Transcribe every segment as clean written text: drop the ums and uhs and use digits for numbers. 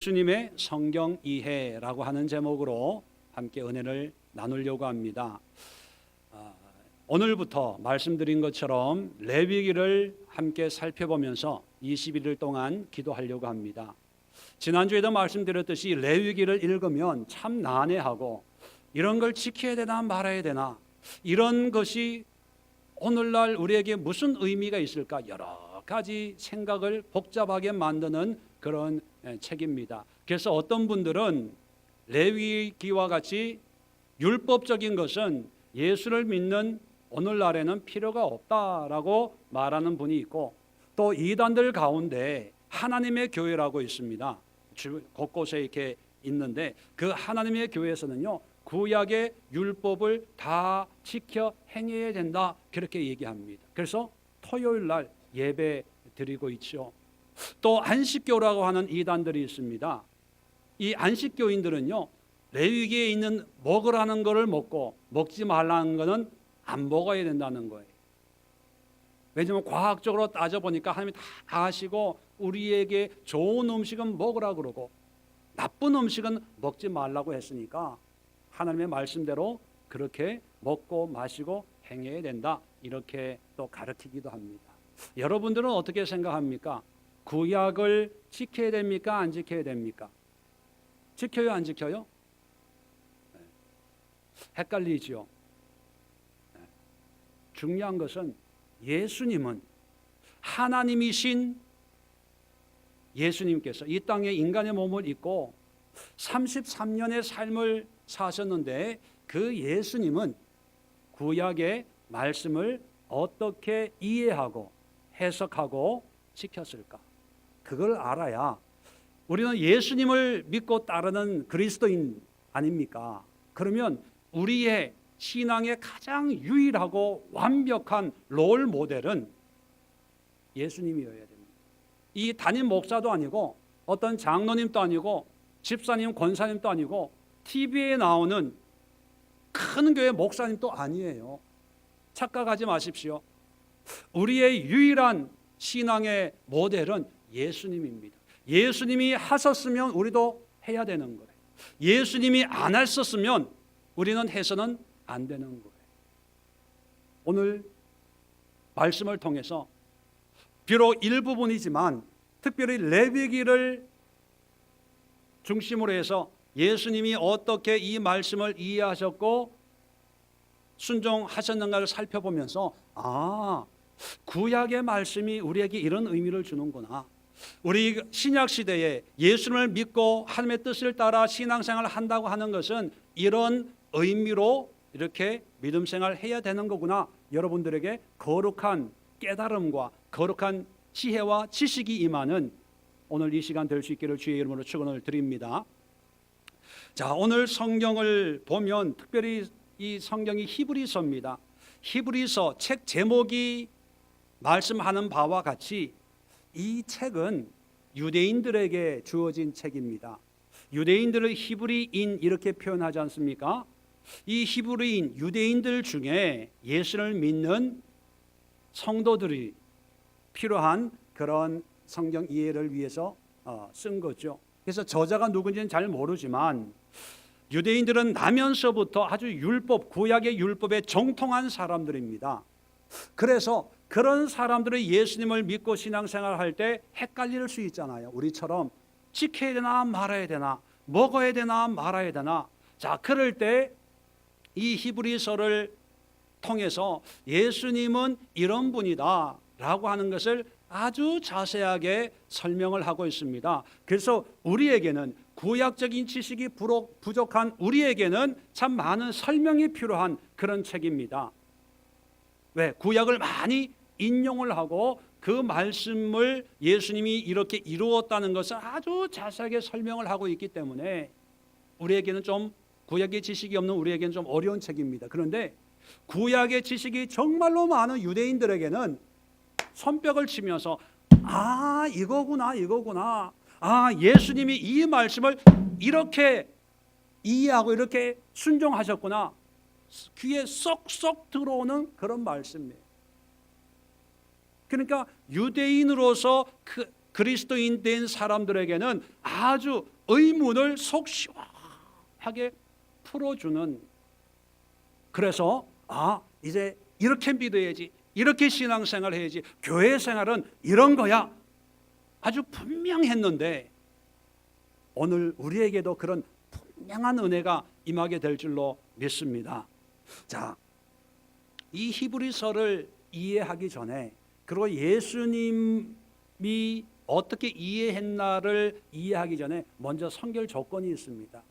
예수님의 성경 이해라고 하는 제목으로 함께 은혜를 나누려고 합니다. 오늘부터 말씀드린 것처럼 레위기를 함께 살펴보면서 21일 동안 기도하려고 합니다. 지난주에도 말씀드렸듯이 레위기를 읽으면 참 난해하고 이런 걸 지켜야 되나 말아야 되나, 이런 것이 오늘날 우리에게 무슨 의미가 있을까, 여러 가지 생각을 복잡하게 만드는 그런 책입니다. 그래서 어떤 분들은 레위기와 같이 율법적인 것은 예수를 믿는 오늘날에는 필요가 없다라고 말하는 분이 있고, 또 이단들 가운데 하나님의 교회라고 있습니다. 곳곳에 이렇게 있는데 그 하나님의 교회에서는요, 구약의 율법을 다 지켜 행해야 된다, 그렇게 얘기합니다. 그래서 토요일 날 예배 드리고 있죠. 또 안식교라고 하는 이단들이 있습니다. 이 안식교인들은요, 레위기에 있는 먹으라는 것을 먹고 먹지 말라는 것은 안 먹어야 된다는 거예요. 왜냐하면 과학적으로 따져보니까 하나님이 다 아시고 우리에게 좋은 음식은 먹으라 그러고 나쁜 음식은 먹지 말라고 했으니까 하나님의 말씀대로 그렇게 먹고 마시고 행해야 된다, 이렇게 또 가르치기도 합니다. 여러분들은 어떻게 생각합니까? 구약을 지켜야 됩니까? 안 지켜야 됩니까? 지켜요? 안 지켜요? 헷갈리지요. 중요한 것은 예수님은, 하나님이신 예수님께서 이 땅에 인간의 몸을 입고 33년의 삶을 사셨는데 그 예수님은 구약의 말씀을 어떻게 이해하고 해석하고 지켰을까? 그걸 알아야 우리는 예수님을 믿고 따르는 그리스도인 아닙니까? 그러면 우리의 신앙의 가장 유일하고 완벽한 롤 모델은 예수님이어야 됩니다. 이 담임 목사도 아니고 어떤 장로님도 아니고 집사님, 권사님도 아니고 TV에 나오는 큰 교회 목사님도 아니에요. 착각하지 마십시오. 우리의 유일한 신앙의 모델은 예수님입니다. 예수님이 하셨으면 우리도 해야 되는 거예요. 예수님이 안 하셨으면 우리는 해서는 안 되는 거예요. 오늘 말씀을 통해서 비록 일부분이지만 특별히 레위기를 중심으로 해서 예수님이 어떻게 이 말씀을 이해하셨고 순종하셨는가를 살펴보면서, 구약의 말씀이 우리에게 이런 의미를 주는구나. 우리 신약 시대에 예수님을 믿고 하나님의 뜻을 따라 신앙생활을 한다고 하는 것은 이런 의미로 이렇게 믿음 생활을 해야 되는 거구나. 여러분들에게 거룩한 깨달음과 거룩한 지혜와 지식이 임하는 오늘 이 시간 될 수 있기를 주의 이름으로 축원을 드립니다. 자, 오늘 성경을 보면 특별히 이 성경이 히브리서입니다. 히브리서 책 제목이 말씀하는 바와 같이 이 책은 유대인들에게 주어진 책입니다. 유대인들을 히브리인 이렇게 표현하지 않습니까? 이 히브리인 유대인들 중에 예수를 믿는 성도들이 필요한 그런 성경 이해를 위해서 쓴 거죠. 그래서 저자가 누군지는 잘 모르지만 유대인들은 나면서부터 아주 율법, 구약의 율법에 정통한 사람들입니다. 그래서 그런 사람들이 예수님을 믿고 신앙생활할 때 헷갈릴 수 있잖아요. 우리처럼 지켜야 되나 말아야 되나, 먹어야 되나 말아야 되나. 자, 그럴 때 이 히브리서를 통해서 예수님은 이런 분이다 라고 하는 것을 아주 자세하게 설명을 하고 있습니다. 그래서 우리에게는 구약적인 지식이 부족한 우리에게는 참 많은 설명이 필요한 그런 책입니다. 왜? 구약을 많이 인용을 하고 그 말씀을 예수님이 이렇게 이루었다는 것을 아주 자세하게 설명을 하고 있기 때문에 우리에게는 좀, 구약의 지식이 없는 우리에게는 좀 어려운 책입니다. 그런데 구약의 지식이 정말로 많은 유대인들에게는 손뼉을 치면서 이거구나. 예수님이 이 말씀을 이렇게 이해하고 이렇게 순종하셨구나. 귀에 쏙쏙 들어오는 그런 말씀이에요. 그러니까 유대인으로서 그리스도인 된 사람들에게는 아주 의문을 속 시원하게 풀어주는, 그래서 이제 이렇게 믿어야지, 이렇게 신앙생활 해야지, 교회 생활은 이런 거야, 아주 분명했는데 오늘 우리에게도 그런 분명한 은혜가 임하게 될 줄로 믿습니다. 자, 이 히브리서를 이해하기 전에, 그리고 예수님이 어떻게 이해했나를 이해하기 전에 먼저 선결 조건이 있습니다.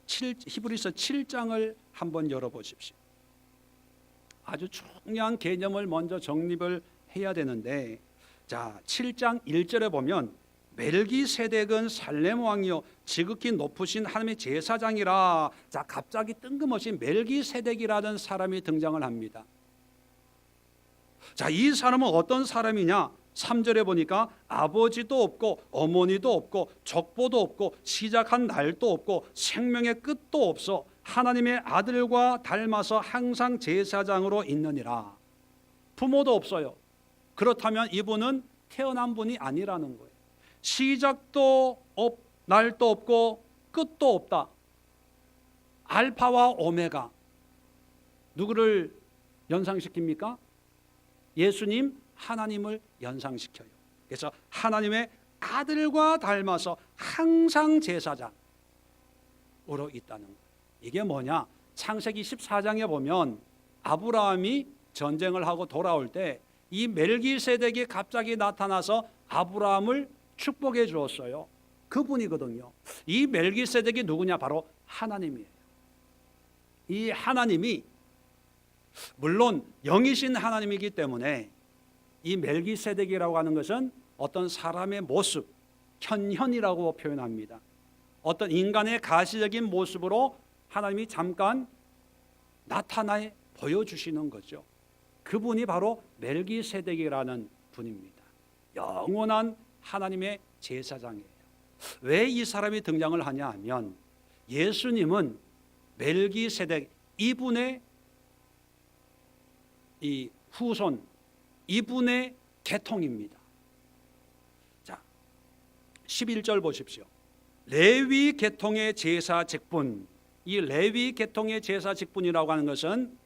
히브리서 7장을 한번 열어보십시오. 아주 중요한 개념을 먼저 정립을 해야 되는데, 자, 7장 1절에 보면 멜기세덱은 살렘 왕이요 지극히 높으신 하나님의 제사장이라. 자, 갑자기 뜬금없이 멜기세덱이라는 사람이 등장을 합니다. 자, 이 사람은 어떤 사람이냐? 3절에 보니까 아버지도 없고 어머니도 없고 족보도 없고 시작한 날도 없고 생명의 끝도 없어 하나님의 아들과 닮아서 항상 제사장으로 있느니라. 부모도 없어요. 그렇다면 이분은 태어난 분이 아니라는 거예요. 시작도 날도 없고 끝도 없다. 알파와 오메가. 누구를 연상시킵니까? 예수님, 하나님을 연상시켜요. 그래서 하나님의 아들과 닮아서 항상 제사장으로 있다는 거예요. 이게 뭐냐? 창세기 14장에 보면 아브라함이 전쟁을 하고 돌아올 때 이 멜기세덱이 갑자기 나타나서 아브라함을 축복해 주었어요. 그분이거든요. 이 멜기세덱이 누구냐? 바로 하나님이에요. 이 하나님이 물론 영이신 하나님이기 때문에 이 멜기세덱이라고 하는 것은 어떤 사람의 모습, 현현이라고 표현합니다. 어떤 인간의 가시적인 모습으로 하나님이 잠깐 나타나 보여주시는 거죠. 그분이 바로 멜기세덱이라는 분입니다. 영원한 하나님의 제사장이에요. 왜 이 사람이 등장을 하냐 하면 예수님은 멜기세덱 이분의 이 후손, 이분의 계통입니다. 자, 11절 보십시오. 레위 계통의 제사 직분. 이 레위 계통의 제사 직분이라고 하는 것은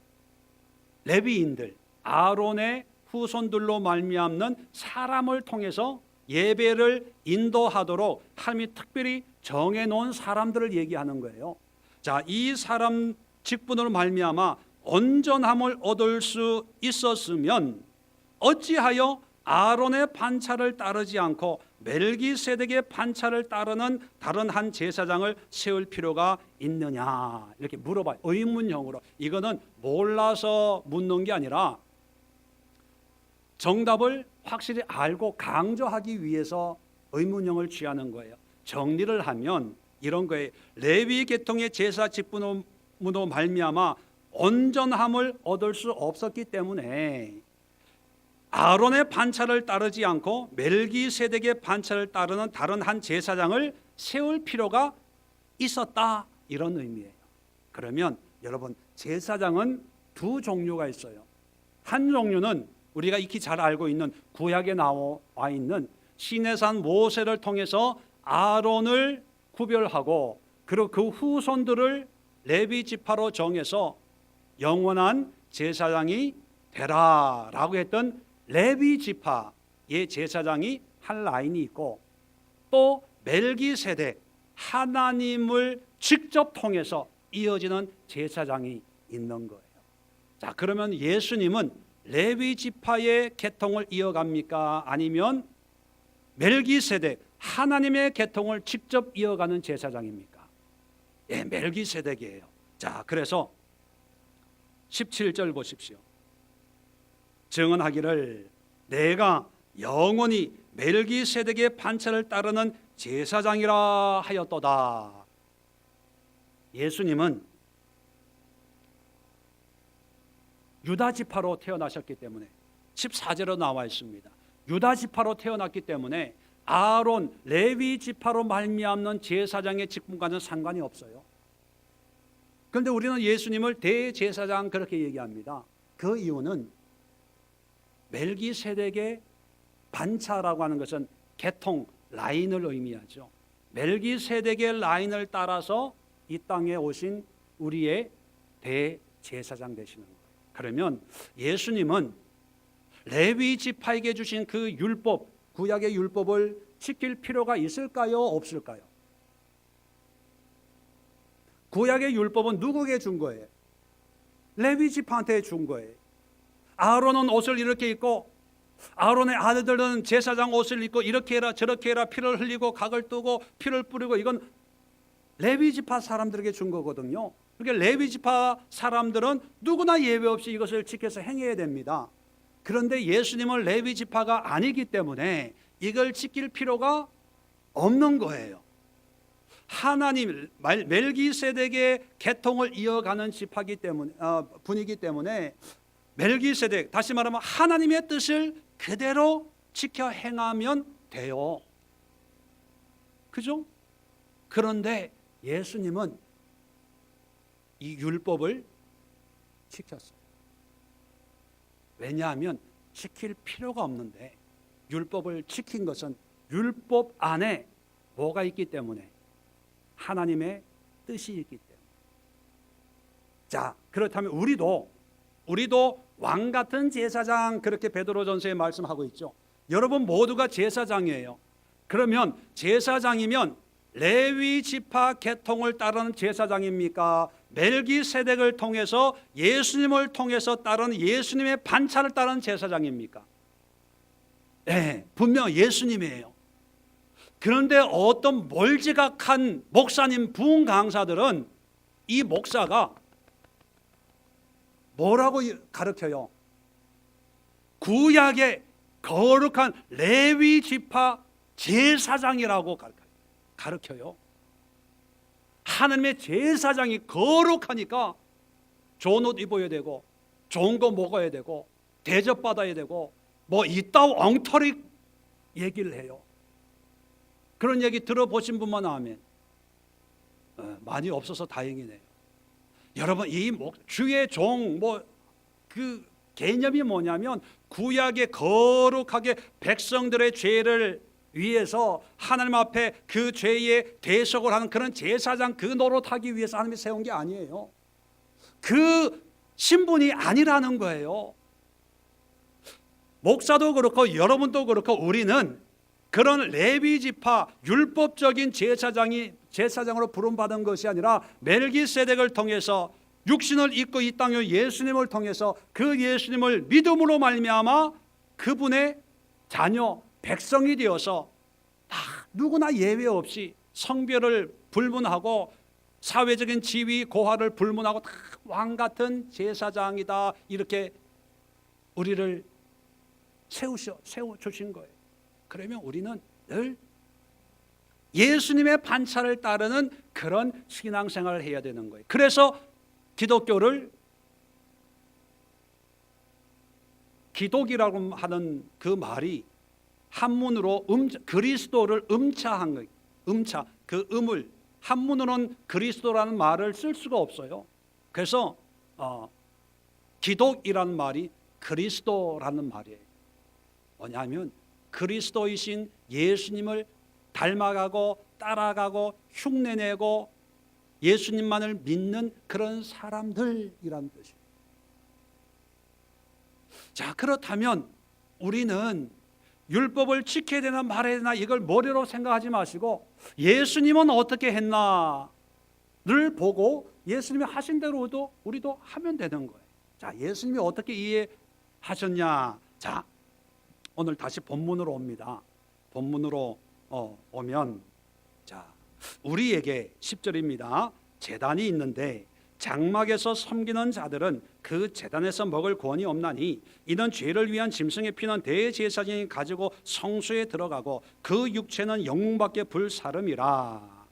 레위인들, 아론의 후손들로 말미암는 사람을 통해서 예배를 인도하도록 하나님이 특별히 정해놓은 사람들을 얘기하는 거예요. 자, 이 사람 직분으로 말미암아 온전함을 얻을 수 있었으면 어찌하여 아론의 반차를 따르지 않고 멜기세덱의 반차를 따르는 다른 한 제사장을 세울 필요가 있느냐, 이렇게 물어봐요. 의문형으로. 이거는 몰라서 묻는 게 아니라 정답을 확실히 알고 강조하기 위해서 의문형을 취하는 거예요. 정리를 하면 이런 거예요. 레위 계통의 제사 직분으로 말미암아 온전함을 얻을 수 없었기 때문에 아론의 반차를 따르지 않고 멜기세덱의 반차를 따르는 다른 한 제사장을 세울 필요가 있었다, 이런 의미예요. 그러면 여러분, 제사장은 두 종류가 있어요. 한 종류는 우리가 익히 잘 알고 있는 구약에 나와 있는 시내산 모세를 통해서 아론을 구별하고 그리고 그 후손들을 레위 지파로 정해서 영원한 제사장이 되라라고 했던 레위 지파의 제사장이 한 라인이 있고, 또 멜기세덱, 하나님을 직접 통해서 이어지는 제사장이 있는 거예요. 자, 그러면 예수님은 레위 지파의 계통을 이어갑니까? 아니면 멜기세덱, 하나님의 계통을 직접 이어가는 제사장입니까? 예, 멜기세덱이에요. 자, 그래서 17절 보십시오. 증언하기를 내가 영원히 멜기세덱의 반차를 따르는 제사장이라 하였도다. 예수님은 유다 지파로 태어나셨기 때문에 14절로 나와 있습니다. 유다 지파로 태어났기 때문에 아론, 레위 지파로 말미암는 제사장의 직분과는 상관이 없어요. 그런데 우리는 예수님을 대제사장 그렇게 얘기합니다. 그 이유는 멜기세덱의 반차라고 하는 것은 계통, 라인을 의미하죠. 멜기세덱의 라인을 따라서 이 땅에 오신 우리의 대제사장 되시는 거예요. 그러면 예수님은 레위 지파에게 주신 그 율법, 구약의 율법을 지킬 필요가 있을까요? 없을까요? 구약의 율법은 누구에게 준 거예요? 레위 지파한테 준 거예요. 아론은 옷을 이렇게 입고, 아론의 아들들은 제사장 옷을 입고 이렇게 해라 저렇게 해라, 피를 흘리고 각을 뜨고 피를 뿌리고, 이건 레위 지파 사람들에게 준 거거든요. 그러니까 레위 지파 사람들은 누구나 예외 없이 이것을 지켜서 행해야 됩니다. 그런데 예수님은 레위 지파가 아니기 때문에 이걸 지킬 필요가 없는 거예요. 하나님 멜기세덱의 계통을 이어가는 지파기 때문에 분이기 때문에 멜기세덱, 다시 말하면 하나님의 뜻을 그대로 지켜 행하면 돼요. 그죠? 그런데 예수님은 이 율법을 지켰어요. 왜냐하면 지킬 필요가 없는데, 율법을 지킨 것은 율법 안에 뭐가 있기 때문에? 하나님의 뜻이 있기 때문에. 자, 그렇다면 우리도 왕 같은 제사장, 그렇게 베드로전서에 말씀하고 있죠. 여러분 모두가 제사장이에요. 그러면 제사장이면 레위 지파 계통을 따르는 제사장입니까? 멜기세덱을 통해서, 예수님을 통해서 따르는 예수님의 반차를 따르는 제사장입니까? 네, 분명 예수님이에요. 그런데 어떤 몰지각한 목사님, 부흥 강사들은 이 목사가 뭐라고 가르쳐요? 구약의 거룩한 레위 지파 제사장이라고 가르쳐요. 하나님의 제사장이 거룩하니까 좋은 옷 입어야 되고, 좋은 거 먹어야 되고, 대접받아야 되고, 뭐 이따위 엉터리 얘기를 해요. 그런 얘기 들어보신 분만 하면 많이 없어서 다행이네요. 여러분, 이 주의 종, 그 개념이 뭐냐면, 구약의 거룩하게 백성들의 죄를 위해서 하나님 앞에 그 죄의 대속을 하는 그런 제사장, 그 노릇하기 위해서 하나님이 세운 게 아니에요. 그 신분이 아니라는 거예요. 목사도 그렇고 여러분도 그렇고 우리는 그런 레위 지파 율법적인 제사장으로 부름받은 것이 아니라 멜기세덱을 통해서 육신을 입고 이 땅에 예수님을 통해서 그 예수님을 믿음으로 말미암아 그분의 자녀, 백성이 되어서 다 누구나 예외 없이 성별을 불문하고 사회적인 지위, 고하를 불문하고 다 왕 같은 제사장이다, 이렇게 우리를 세워주신 거예요. 그러면 우리는 늘 예수님의 반차를 따르는 그런 신앙생활을 해야 되는 거예요. 그래서 기독교를 기독이라고 하는 그 말이 한문으로 그리스도를 음차한 거예요. 그 음을 한문으로는 그리스도라는 말을 쓸 수가 없어요. 그래서 기독이라는 말이 그리스도라는 말이에요. 뭐냐면 그리스도이신 예수님을 닮아가고 따라가고 흉내내고 예수님만을 믿는 그런 사람들이라는 뜻이에요. 자, 그렇다면 우리는 율법을 지켜야 되나 말아야 되나 이걸 머리로 생각하지 마시고 예수님은 어떻게 했나를 보고 예수님이 하신 대로 우리도 하면 되는 거예요. 자, 예수님이 어떻게 이해하셨냐. 자, 오늘 다시 본문으로 옵니다. 본문으로 오면, 자, 우리에게 10절입니다. 제단이 있는데 장막에서 섬기는 자들은 그 제단에서 먹을 권이 없나니 이는 죄를 위한 짐승의 피는 대제사장이 가지고 성소에 들어가고 그 육체는 영웅밖에 불사름이라.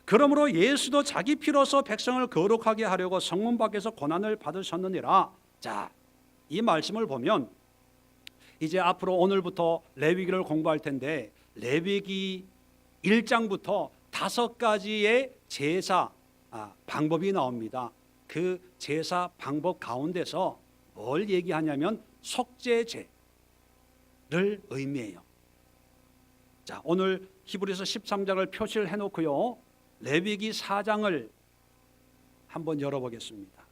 그러므로 예수도 자기 피로서 백성을 거룩하게 하려고 성문 밖에서 고난을 받으셨느니라. 자, 이 말씀을 보면 이제 앞으로 오늘부터 레위기를 공부할 텐데 레위기 1장부터 5가지의 제사 방법이 나옵니다. 그 제사 방법 가운데서 뭘 얘기하냐면 속죄제를 의미해요. 자, 오늘 히브리서 13장을 표시를 해놓고요. 레위기 4장을 한번 열어보겠습니다.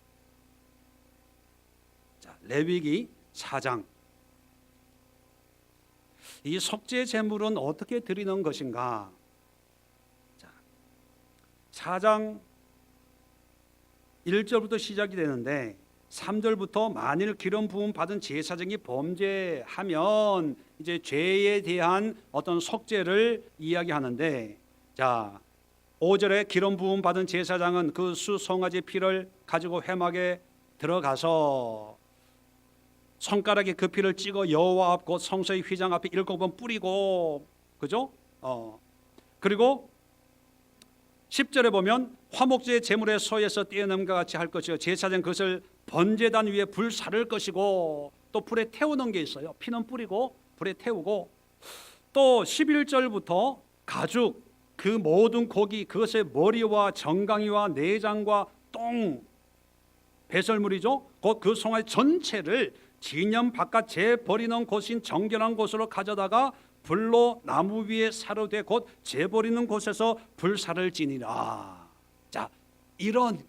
자, 레위기 4장. 이 속죄 제물은 어떻게 드리는 것인가? 자, 4장 1절부터 시작이 되는데 3절부터 만일 기름 부음 받은 제사장이 범죄하면 이제 죄에 대한 어떤 속죄를 이야기하는데, 자 5절에 기름 부음 받은 제사장은 그 수 송아지 피를 가지고 회막에 들어가서 손가락에 그 피를 찍어 여호와 앞 곧 성소의 휘장 앞에 7번 뿌리고, 그죠? 그리고 10절에 보면 화목제 제물의 소에서 떼어냄과 같이 할 것이요 제사장 그것을 번제단 위에 불 사를 것이고, 또 불에 태우는 게 있어요. 피는 뿌리고 불에 태우고, 또 11절부터 가죽 그 모든 고기 그것의 머리와 정강이와 내장과 똥 배설물이죠. 곧 그 송아지 전체를 진영 바깥 재 버리는 곳인 정결한 곳으로 가져다가 불로 나무 위에 사르되 곧 재 버리는 곳에서 불사를 지니라. 자, 이런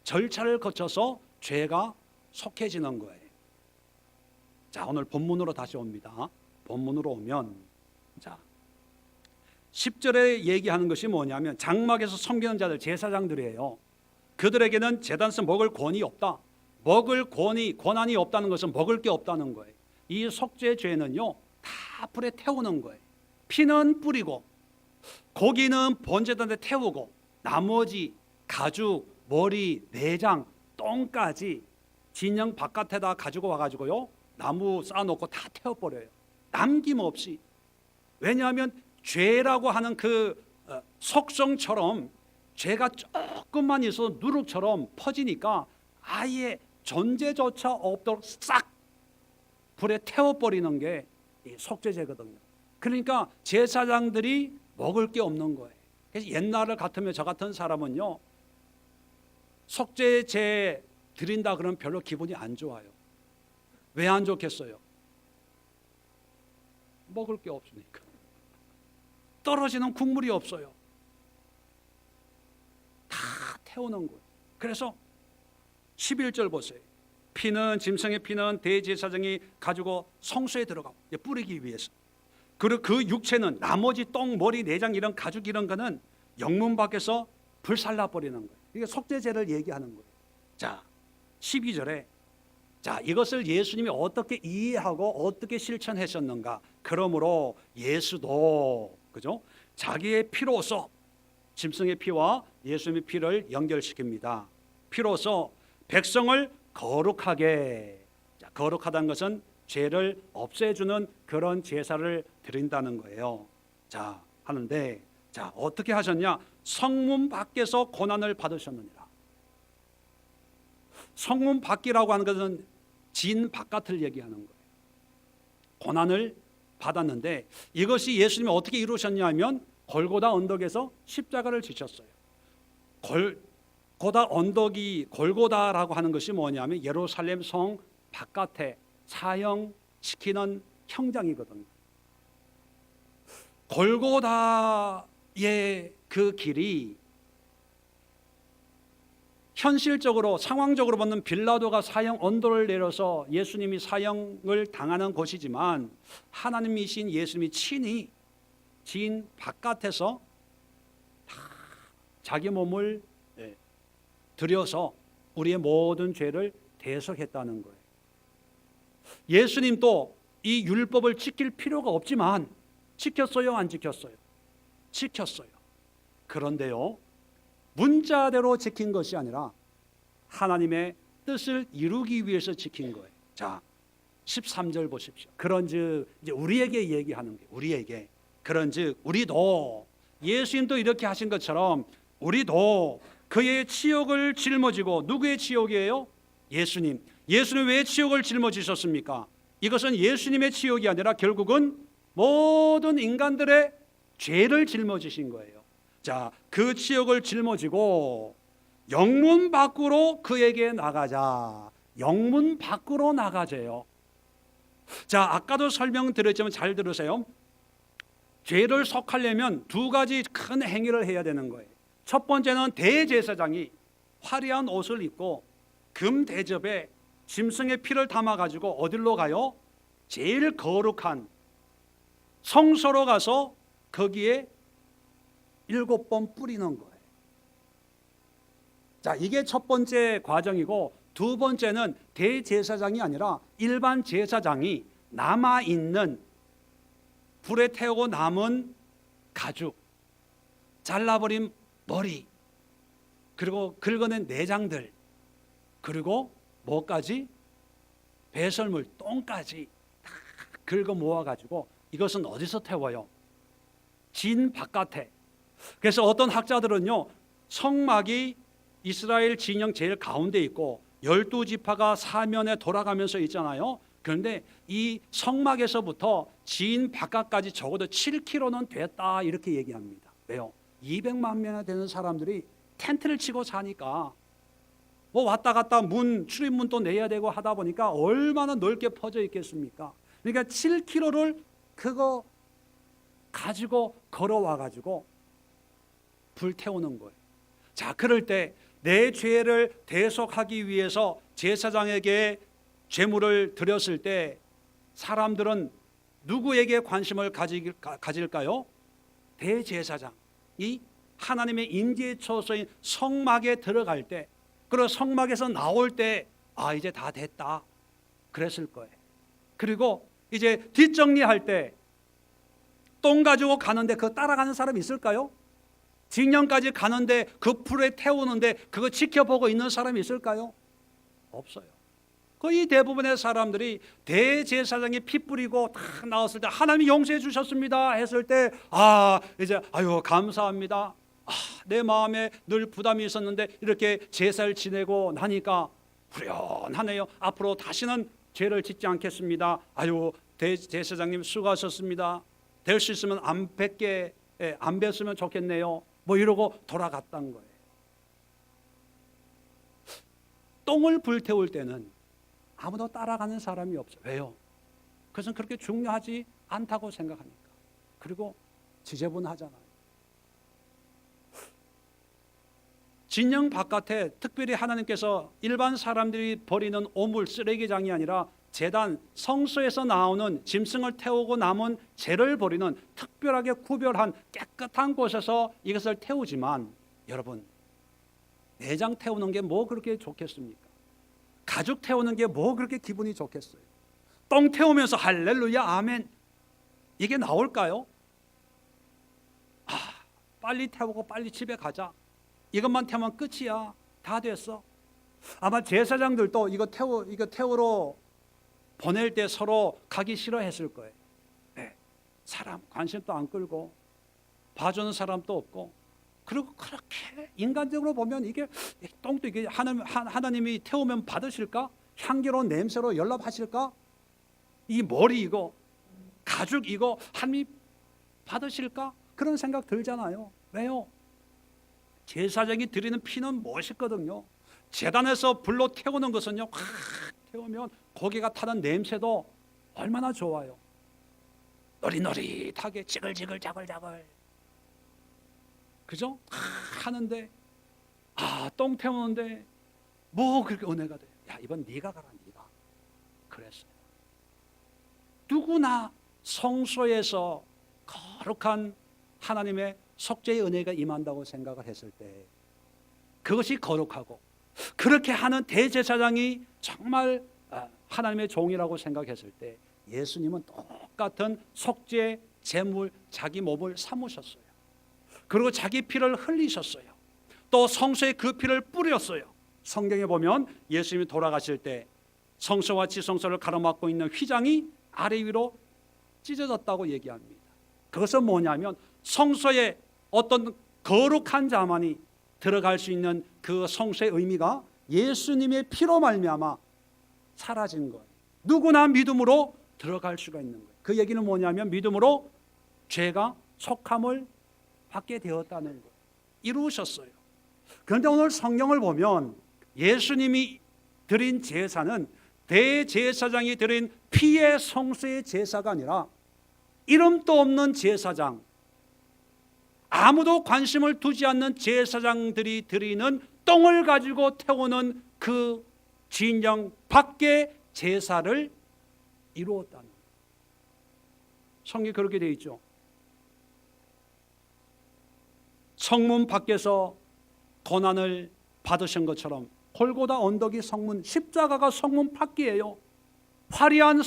절차를 거쳐서 죄가 속해지는 거예요. 자, 오늘 본문으로 다시 옵니다. 본문으로 오면, 자 10절에 얘기하는 것이 뭐냐면 장막에서 섬기는 자들, 제사장들이에요. 그들에게는 제단에서 먹을 권이 없다. 먹을 권한이 없다는 것은 먹을 게 없다는 거예요. 이 속죄 죄는요 다 불에 태우는 거예요. 피는 뿌리고 고기는 번제단에 태우고 나머지 가죽, 머리, 내장, 똥까지 진영 바깥에다 가지고 와가지고요 나무 쌓아놓고 다 태워버려요. 남김없이. 왜냐하면 죄라고 하는 그 속성처럼 죄가 조금만 있어도 누룩처럼 퍼지니까 아예 존재조차 없도록 싹 불에 태워버리는 게 속죄제거든요. 그러니까 제사장들이 먹을 게 없는 거예요. 그래서 옛날을 같으면 저 같은 사람은요 속죄제 드린다 그러면 별로 기분이 안 좋아요. 왜 안 좋겠어요? 먹을 게 없으니까. 떨어지는 국물이 없어요. 다 태우는 거예요. 그래서 11절 보세요. 피는 짐승의 피는 대제사장이 가지고 성소에 들어가고 뿌리기 위해서. 그리고 그 육체는 나머지 똥, 머리, 내장 이런 가죽 이런 거는 영문 밖에서 불살라 버리는 거예요. 이게 속죄제를 얘기하는 거예요. 자, 12절에 자, 이것을 예수님이 어떻게 이해하고 어떻게 실천하셨는가? 그러므로 예수도 그죠? 자기의 피로서 짐승의 피와 예수님의 피를 연결시킵니다. 피로서 백성을 거룩하게, 자, 거룩하다는 것은 죄를 없애주는 그런 제사를 드린다는 거예요. 자, 하는데 자, 어떻게 하셨냐? 성문 밖에서 고난을 받으셨느니라. 성문 밖이라고 하는 것은 진 바깥을 얘기하는 거예요. 고난을 받았는데 이것이 예수님이 어떻게 이루셨냐면 골고다 언덕에서 십자가를 지셨어요. 골고다 언덕이 골고다라고 하는 것이 뭐냐면 예루살렘 성 바깥에 사형시키는 형장이거든요. 골고다의 그 길이 현실적으로 상황적으로 보면 빌라도가 사형 언도를 내려서 예수님이 사형을 당하는 곳이지만 하나님이신 예수님이 친히 진 바깥에서 다 자기 몸을 들여서 우리의 모든 죄를 대속했다는 거예요. 예수님도 이 율법을 지킬 필요가 없지만 지켰어요, 안 지켰어요? 지켰어요. 그런데요, 문자대로 지킨 것이 아니라 하나님의 뜻을 이루기 위해서 지킨 거예요. 자, 13절 보십시오. 그런즉 이제 우리에게 얘기하는 게 우리에게 그런즉 우리도 예수님도 이렇게 하신 것처럼 우리도 그의 치욕을 짊어지고 누구의 치욕이에요? 예수님. 예수님 왜 치욕을 짊어지셨습니까? 이것은 예수님의 치욕이 아니라 결국은 모든 인간들의 죄를 짊어지신 거예요. 자, 그 치욕을 짊어지고 영문 밖으로 그에게 나가자. 영문 밖으로 나가재요. 자, 아까도 설명드렸지만 잘 들으세요. 죄를 속하려면 두 가지 큰 행위를 해야 되는 거예요. 첫 번째는 대제사장이 화려한 옷을 입고 금 대접에 짐승의 피를 담아가지고 어디로 가요? 제일 거룩한 성소로 가서 거기에 7번 뿌리는 거예요. 자, 이게 첫 번째 과정이고, 두 번째는 대제사장이 아니라 일반 제사장이 남아있는 불에 태우고 남은 가죽, 잘라버린 머리, 그리고 긁어낸 내장들, 그리고 뭐까지? 배설물, 똥까지 다 긁어 모아가지고 이것은 어디서 태워요? 진 바깥에. 그래서 어떤 학자들은요, 성막이 이스라엘 진영 제일 가운데 있고 12지파가 사면에 돌아가면서 있잖아요. 그런데 이 성막에서부터 진 바깥까지 적어도 7km는 됐다, 이렇게 얘기합니다. 왜요? 200만 명이나 되는 사람들이 텐트를 치고 사니까 뭐 왔다 갔다 출입문도 내야 되고 하다 보니까 얼마나 넓게 퍼져 있겠습니까? 그러니까 7km를 그거 가지고 걸어와 가지고 불 태우는 거예요. 자, 그럴 때 내 죄를 대속하기 위해서 제사장에게 제물을 드렸을 때 사람들은 누구에게 관심을 가질까요? 대제사장이 하나님의 임재의 처소인 성막에 들어갈 때, 그리고 성막에서 나올 때, 아, 이제 다 됐다 그랬을 거예요. 그리고 이제 뒷정리할 때 똥 가지고 가는데 그거 따라가는 사람 있을까요? 징령까지 가는데 그 불에 태우는데 그거 지켜보고 있는 사람이 있을까요? 없어요. 거의 대부분의 사람들이 대제사장이 피 뿌리고 딱 나왔을 때 하나님이 용서해 주셨습니다 했을 때, 아, 이제 아유 감사합니다. 아, 내 마음에 늘 부담이 있었는데 이렇게 제사를 지내고 나니까 후련하네요. 앞으로 다시는 죄를 짓지 않겠습니다. 아유, 대제사장님 수고하셨습니다. 될 수 있으면 안 뵀으면 좋겠네요. 뭐 이러고 돌아갔던 거예요. 똥을 불태울 때는 아무도 따라가는 사람이 없어요. 왜요? 그것은 그렇게 중요하지 않다고 생각하니까. 그리고 지저분하잖아요. 진영 바깥에 특별히 하나님께서 일반 사람들이 버리는 오물, 쓰레기장이 아니라 제단, 성소에서 나오는 짐승을 태우고 남은 재를 버리는 특별하게 구별한 깨끗한 곳에서 이것을 태우지만, 여러분, 내장 태우는 게 뭐 그렇게 좋겠습니까? 가죽 태우는 게 뭐 그렇게 기분이 좋겠어요? 똥 태우면서 할렐루야 아멘 이게 나올까요? 아, 빨리 태우고 빨리 집에 가자, 이것만 태우면 끝이야, 다 됐어. 아마 제사장들도 이거 태우러 보낼 때 서로 가기 싫어했을 거예요. 네. 사람 관심도 안 끌고 봐주는 사람도 없고, 그리고 그렇게 인간적으로 보면 이게 똥도 이게 하나님이 태우면 받으실까? 향기로운 냄새로 연락하실까? 이 머리 이거 가죽 이거 하나님 받으실까? 그런 생각 들잖아요. 왜요? 제사장이 드리는 피는 멋있거든요. 제단에서 불로 태우는 것은요, 확 태우면 고기가 타는 냄새도 얼마나 좋아요. 노릿노릿하게 지글지글 자글자글, 그죠? 하는데, 아, 똥 태우는데 뭐 그렇게 은혜가 돼? 야, 이번 네가 가라, 네가. 그랬어요. 누구나 성소에서 거룩한 하나님의 속죄의 은혜가 임한다고 생각을 했을 때, 그것이 거룩하고 그렇게 하는 대제사장이 정말 하나님의 종이라고 생각했을 때, 예수님은 똑같은 속죄 제물 자기 몸을 삼으셨어요. 그리고 자기 피를 흘리셨어요. 또 성소에 그 피를 뿌렸어요. 성경에 보면 예수님이 돌아가실 때 성소와 지성소를 가로막고 있는 휘장이 아래 위로 찢어졌다고 얘기합니다. 그것은 뭐냐면 성소에 어떤 거룩한 자만이 들어갈 수 있는 그 성소의 의미가 예수님의 피로 말미암아 사라진 거예요. 누구나 믿음으로 들어갈 수가 있는 거예요. 그 얘기는 뭐냐면 믿음으로 죄가 속함을 받게 되었다는 거예요. 이루셨어요. 그런데 오늘 성경을 보면 예수님이 드린 제사는 대제사장이 드린 피의 성소의 제사가 아니라 이름도 없는 제사장, 아무도 관심을 두지 않는 제사장들이 드리는 똥을 가지고 태우는 그 진영 밖에 제사를 이루었다는 거예요. 성경에 그렇게 되어 있죠. 성문 밖에서 고난을 받으신 것처럼 골고다 언덕이 성문, 십자가가 성문 밖이에요. 화려한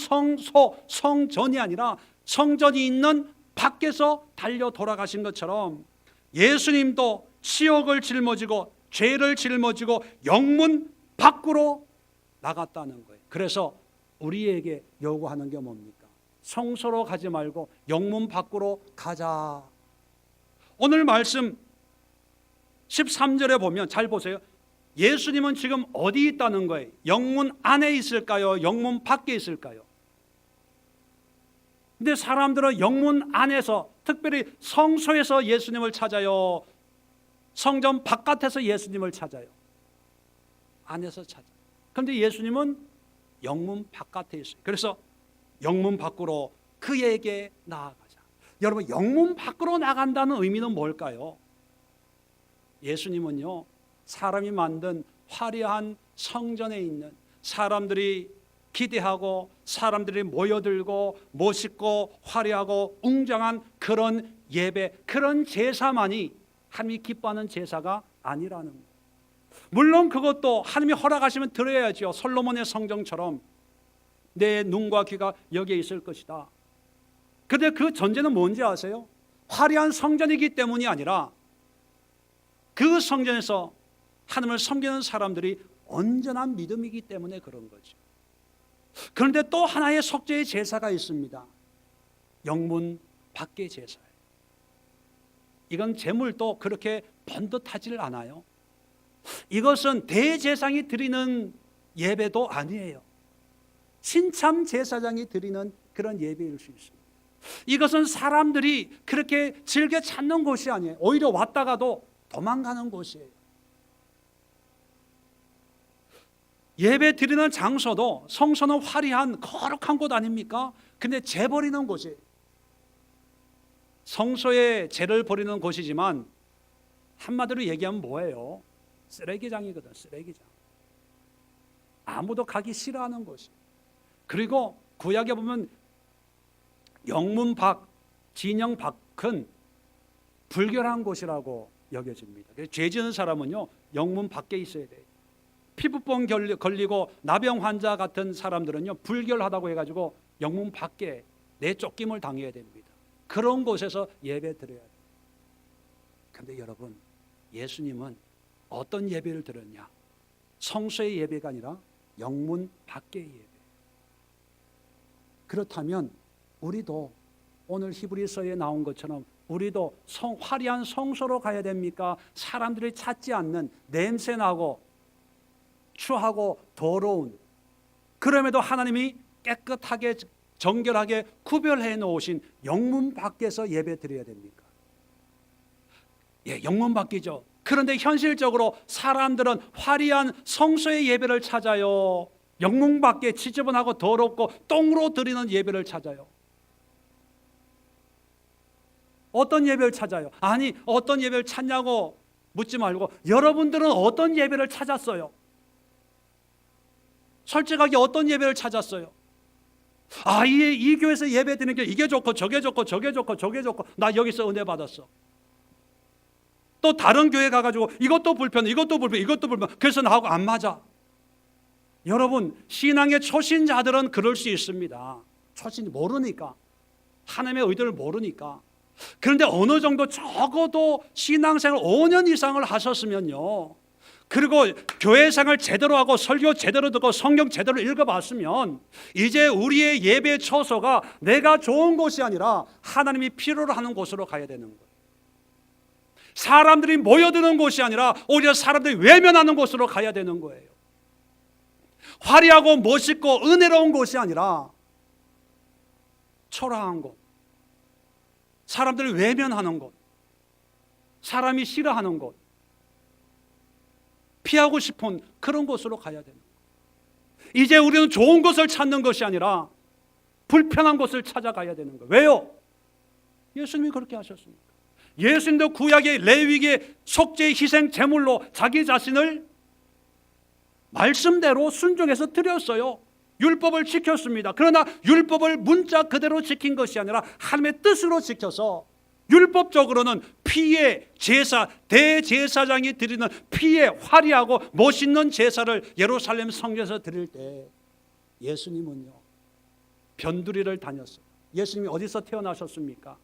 성전이 아니라 성전이 있는 밖에서 달려 돌아가신 것처럼 예수님도 치욕을 짊어지고 죄를 짊어지고 영문 밖으로 나갔다는 거예요. 그래서 우리에게 요구하는 게 뭡니까? 성소로 가지 말고 영문 밖으로 가자. 오늘 말씀 13절에 보면 잘 보세요. 예수님은 지금 어디 있다는 거예요? 영문 안에 있을까요? 영문 밖에 있을까요? 근데 사람들은 영문 안에서, 특별히 성소에서 예수님을 찾아요? 성전 바깥에서 예수님을 찾아요? 안에서 찾아요. 그런데 예수님은 영문 바깥에 있어요. 그래서 영문 밖으로 그에게 나아가자. 여러분, 영문 밖으로 나간다는 의미는 뭘까요? 예수님은요, 사람이 만든 화려한 성전에 있는, 사람들이 기대하고 사람들이 모여들고 멋있고 화려하고 웅장한 그런 예배, 그런 제사만이 하나님이 기뻐하는 제사가 아니라는 거예요. 물론 그것도 하나님이 허락하시면 드려야죠. 솔로몬의 성전처럼 내 눈과 귀가 여기에 있을 것이다. 그런데 그 전제는 뭔지 아세요? 화려한 성전이기 때문이 아니라 그 성전에서 하나님을 섬기는 사람들이 온전한 믿음이기 때문에 그런 거죠. 그런데 또 하나의 속죄의 제사가 있습니다. 영문 밖의 제사예요. 이건 제물도 그렇게 번듯하지를 않아요. 이것은 대제사장이 드리는 예배도 아니에요. 신참 제사장이 드리는 그런 예배일 수 있습니다. 이것은 사람들이 그렇게 즐겨 찾는 곳이 아니에요. 오히려 왔다가도 도망가는 곳이에요. 예배 드리는 장소도, 성소는 화려한 거룩한 곳 아닙니까? 근데 재 버리는 곳이에요. 성소에 재를 버리는 곳이지만 한마디로 얘기하면 뭐예요? 쓰레기장이거든. 쓰레기장. 아무도 가기 싫어하는 곳이. 그리고 구약에 보면 영문 밖, 진영 밖은 불결한 곳이라고 여겨집니다. 그래서 죄 지은 사람은요, 영문 밖에 있어야 돼요. 피부병 걸리고 나병 환자 같은 사람들은요, 불결하다고 해가지고 영문 밖에 내쫓김을 당해야 됩니다. 그런 곳에서 예배 드려야 돼요. 그런데 여러분, 예수님은 어떤 예배를 드렸냐? 성소의 예배가 아니라 영문 밖의 예배. 그렇다면 우리도 오늘 히브리서에 나온 것처럼 우리도 화려한 성소로 가야 됩니까? 사람들이 찾지 않는, 냄새나고 추하고 더러운, 그럼에도 하나님이 깨끗하게 정결하게 구별해 놓으신 영문 밖에서 예배 드려야 됩니까? 예, 영문 밖이죠. 그런데 현실적으로 사람들은 화려한 성소의 예배를 찾아요. 영문 밖에 지저분하고 더럽고 똥으로 드리는 예배를 찾아요. 어떤 예배를 찾아요? 아니, 어떤 예배를 찾냐고 묻지 말고 여러분들은 어떤 예배를 찾았어요? 솔직하게 어떤 예배를 찾았어요? 아, 이 교회에서 예배 드리는 게 이게 좋고 저게 좋고 저게 좋고 저게 좋고 나 여기서 은혜 받았어. 또 다른 교회 가가지고 이것도 불편해, 이것도 불편해, 이것도 불편해. 그래서 나하고 안 맞아. 여러분, 신앙의 초신자들은 그럴 수 있습니다. 초신 모르니까, 하나님의 의도를 모르니까. 그런데 어느 정도 적어도 신앙생활 5년 이상을 하셨으면요, 그리고 교회생활 제대로 하고 설교 제대로 듣고 성경 제대로 읽어봤으면 이제 우리의 예배 처소가 내가 좋은 곳이 아니라 하나님이 필요로 하는 곳으로 가야 되는 거예요. 사람들이 모여드는 곳이 아니라 오히려 사람들이 외면하는 곳으로 가야 되는 거예요. 화려하고 멋있고 은혜로운 곳이 아니라 초라한 곳, 사람들이 외면하는 곳, 사람이 싫어하는 곳, 피하고 싶은 그런 곳으로 가야 되는 거예요. 이제 우리는 좋은 곳을 찾는 것이 아니라 불편한 곳을 찾아가야 되는 거예요. 왜요? 예수님이 그렇게 하셨습니까? 예수님도 구약의 레위기의 속죄 희생 제물로 자기 자신을 말씀대로 순종해서 드렸어요. 율법을 지켰습니다. 그러나 율법을 문자 그대로 지킨 것이 아니라 하나님의 뜻으로 지켜서 율법적으로는 피의 제사, 대제사장이 드리는 피의 화려하고 멋있는 제사를 예루살렘 성전에서 드릴 때 예수님은요 변두리를 다녔어요. 예수님이 어디서 태어나셨습니까?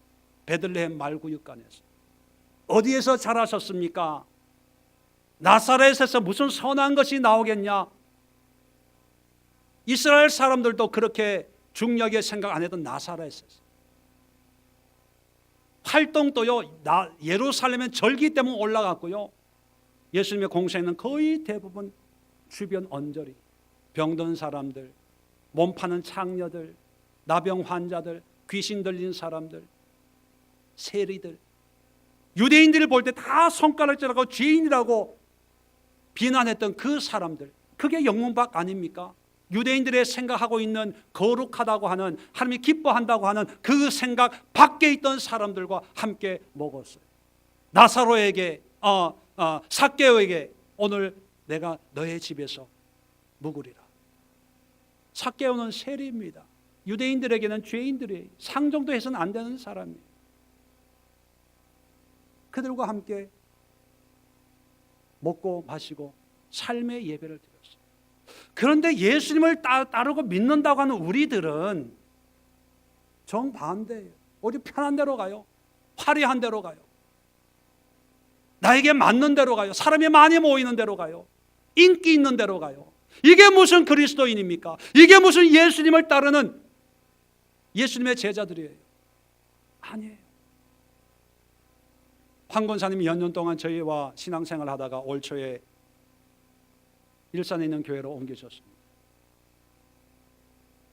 베들레헴 말구육간에서. 어디에서 자라셨습니까? 나사렛에서 무슨 선한 것이 나오겠냐? 이스라엘 사람들도 그렇게 중요하게 생각 안 했던 나사렛에서. 활동도요 예루살렘은 절기 때문에 올라갔고요. 예수님의 공생은 거의 대부분 주변 언저리, 병든 사람들, 몸 파는 창녀들, 나병 환자들, 귀신 들린 사람들, 세리들, 유대인들을 볼 때 다 손가락질하고 죄인이라고 비난했던 그 사람들, 그게 영문박 아닙니까? 유대인들의 생각하고 있는 거룩하다고 하는, 하나님이 기뻐한다고 하는 그 생각 밖에 있던 사람들과 함께 먹었어요. 나사로에게 삭개오에게 오늘 내가 너의 집에서 묵으리라. 삭개오는 세리입니다. 유대인들에게는 죄인들이에요. 상정도 해서는 안 되는 사람이에요. 그들과 함께 먹고 마시고 삶의 예배를 드렸어요. 그런데 예수님을 따르고 믿는다고 하는 우리들은 정반대예요. 어디 편한 데로 가요. 화려한 데로 가요. 나에게 맞는 데로 가요. 사람이 많이 모이는 데로 가요. 인기 있는 데로 가요. 이게 무슨 그리스도인입니까? 이게 무슨 예수님을 따르는 예수님의 제자들이에요? 아니에요. 황 권사님이 몇 년 동안 저희와 신앙생활을 하다가 올 초에 일산에 있는 교회로 옮기셨습니다.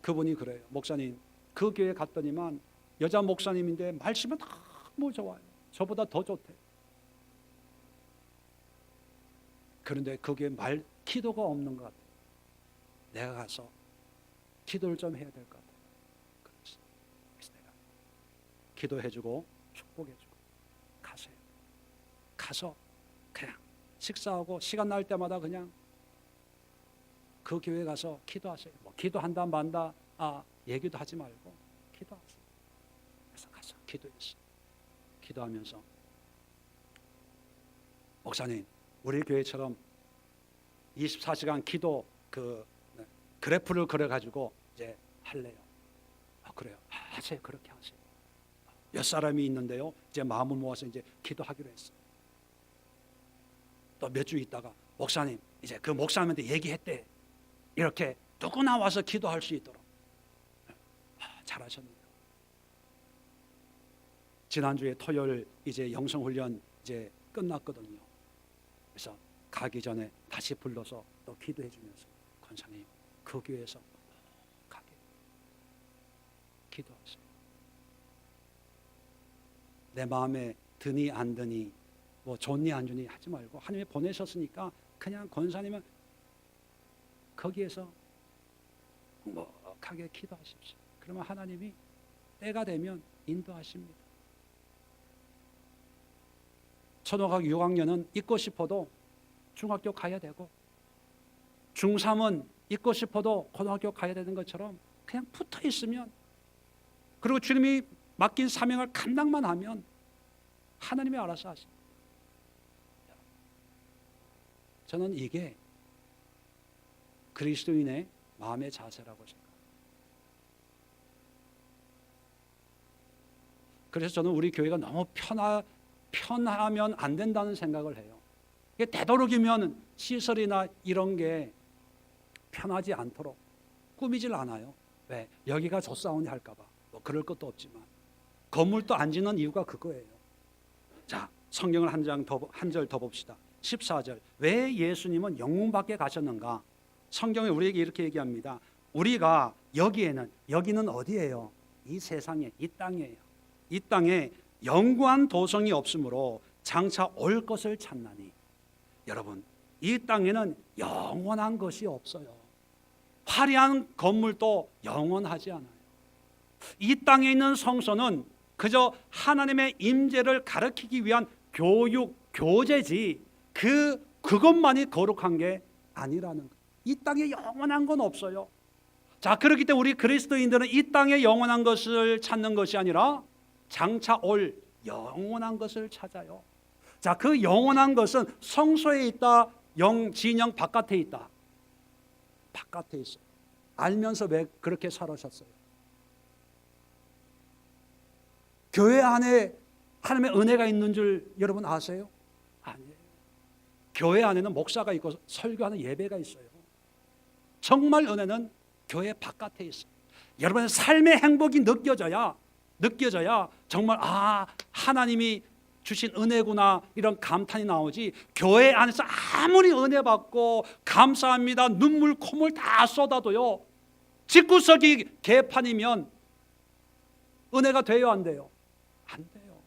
그분이 그래요. 목사님, 그 교회 갔더니만 여자 목사님인데 말씀은 너무 좋아요. 저보다 더 좋대. 그런데 그게 기도가 없는 것 같아요. 내가 가서 기도를 좀 해야 될 것 같아요. 그래서 내가 기도해주고 축복해주고 가세요. 가서 그냥 식사하고 시간 날 때마다 그냥 그 교회 가서 기도하세요. 뭐 기도한다 만다 얘기도 하지 말고 기도하세요. 그래서 가서 기도했어요. 기도하면서 목사님, 우리 교회처럼 24시간 기도 그래프를 그려가지고 이제 할래요. 그래요. 하세요. 그렇게 하세요. 몇 사람이 있는데요. 이제 마음을 모아서 이제 기도하기로 했어요. 또 몇 주 있다가 목사님, 이제 그 목사님한테 얘기했대. 이렇게 누구나 와서 기도할 수 있도록. 잘하셨네요. 지난주에 토요일 이제 영성훈련 이제 끝났거든요. 그래서 가기 전에 다시 불러서 또 기도해 주면서 권사님, 그 교회에서 가게 기도하세요. 내 마음에 드니 안 드니 뭐 좋니 안 좋니 하지 말고 하나님이 보내셨으니까 그냥 권사님은 거기에서 행복하게 기도하십시오. 그러면 하나님이 때가 되면 인도하십니다. 초등학교 6학년은 있고 싶어도 중학교 가야 되고, 중3은 있고 싶어도 고등학교 가야 되는 것처럼 그냥 붙어 있으면, 그리고 주님이 맡긴 사명을 감당만 하면 하나님이 알아서 하십니다. 저는 이게 그리스도인의 마음의 자세라고 생각합니다. 그래서 저는 우리 교회가 너무 편하면 안 된다는 생각을 해요. 이게 되도록이면 시설이나 이런 게 편하지 않도록 꾸미질 않아요. 왜? 여기가 좋사오니 할까봐. 뭐 그럴 것도 없지만 건물도 안 짓는 이유가 그거예요. 자, 성경을 한 절 더 봅시다. 14절. 왜 예수님은 영문 밖에 가셨는가? 성경에 우리에게 이렇게 얘기합니다. 우리가 여기는 어디예요? 이 세상에, 이 땅이에요. 이 땅에 영구한 도성이 없으므로 장차 올 것을 찾나니. 여러분, 이 땅에는 영원한 것이 없어요. 화려한 건물도 영원하지 않아요. 이 땅에 있는 성소는 그저 하나님의 임재를 가르치기 위한 교육, 교재지 그것만이 거룩한 게 아니라는 거예요. 이 땅에 영원한 건 없어요. 자, 그렇기 때문에 우리 그리스도인들은 이 땅에 영원한 것을 찾는 것이 아니라 장차 올 영원한 것을 찾아요. 자, 그 영원한 것은 성소에 있다, 진영 바깥에 있다. 바깥에 있어요. 알면서 왜 그렇게 살아셨어요? 교회 안에 하나님의 은혜가 있는 줄 여러분 아세요? 아니에요. 교회 안에는 목사가 있고 설교하는 예배가 있어요. 정말 은혜는 교회 바깥에 있어요. 여러분의 삶의 행복이 느껴져야 정말 하나님이 주신 은혜구나 이런 감탄이 나오지, 교회 안에서 아무리 은혜 받고 감사합니다 눈물 콧물 다 쏟아도요, 집구석이 개판이면 은혜가 돼요, 안 돼요? 안 돼요.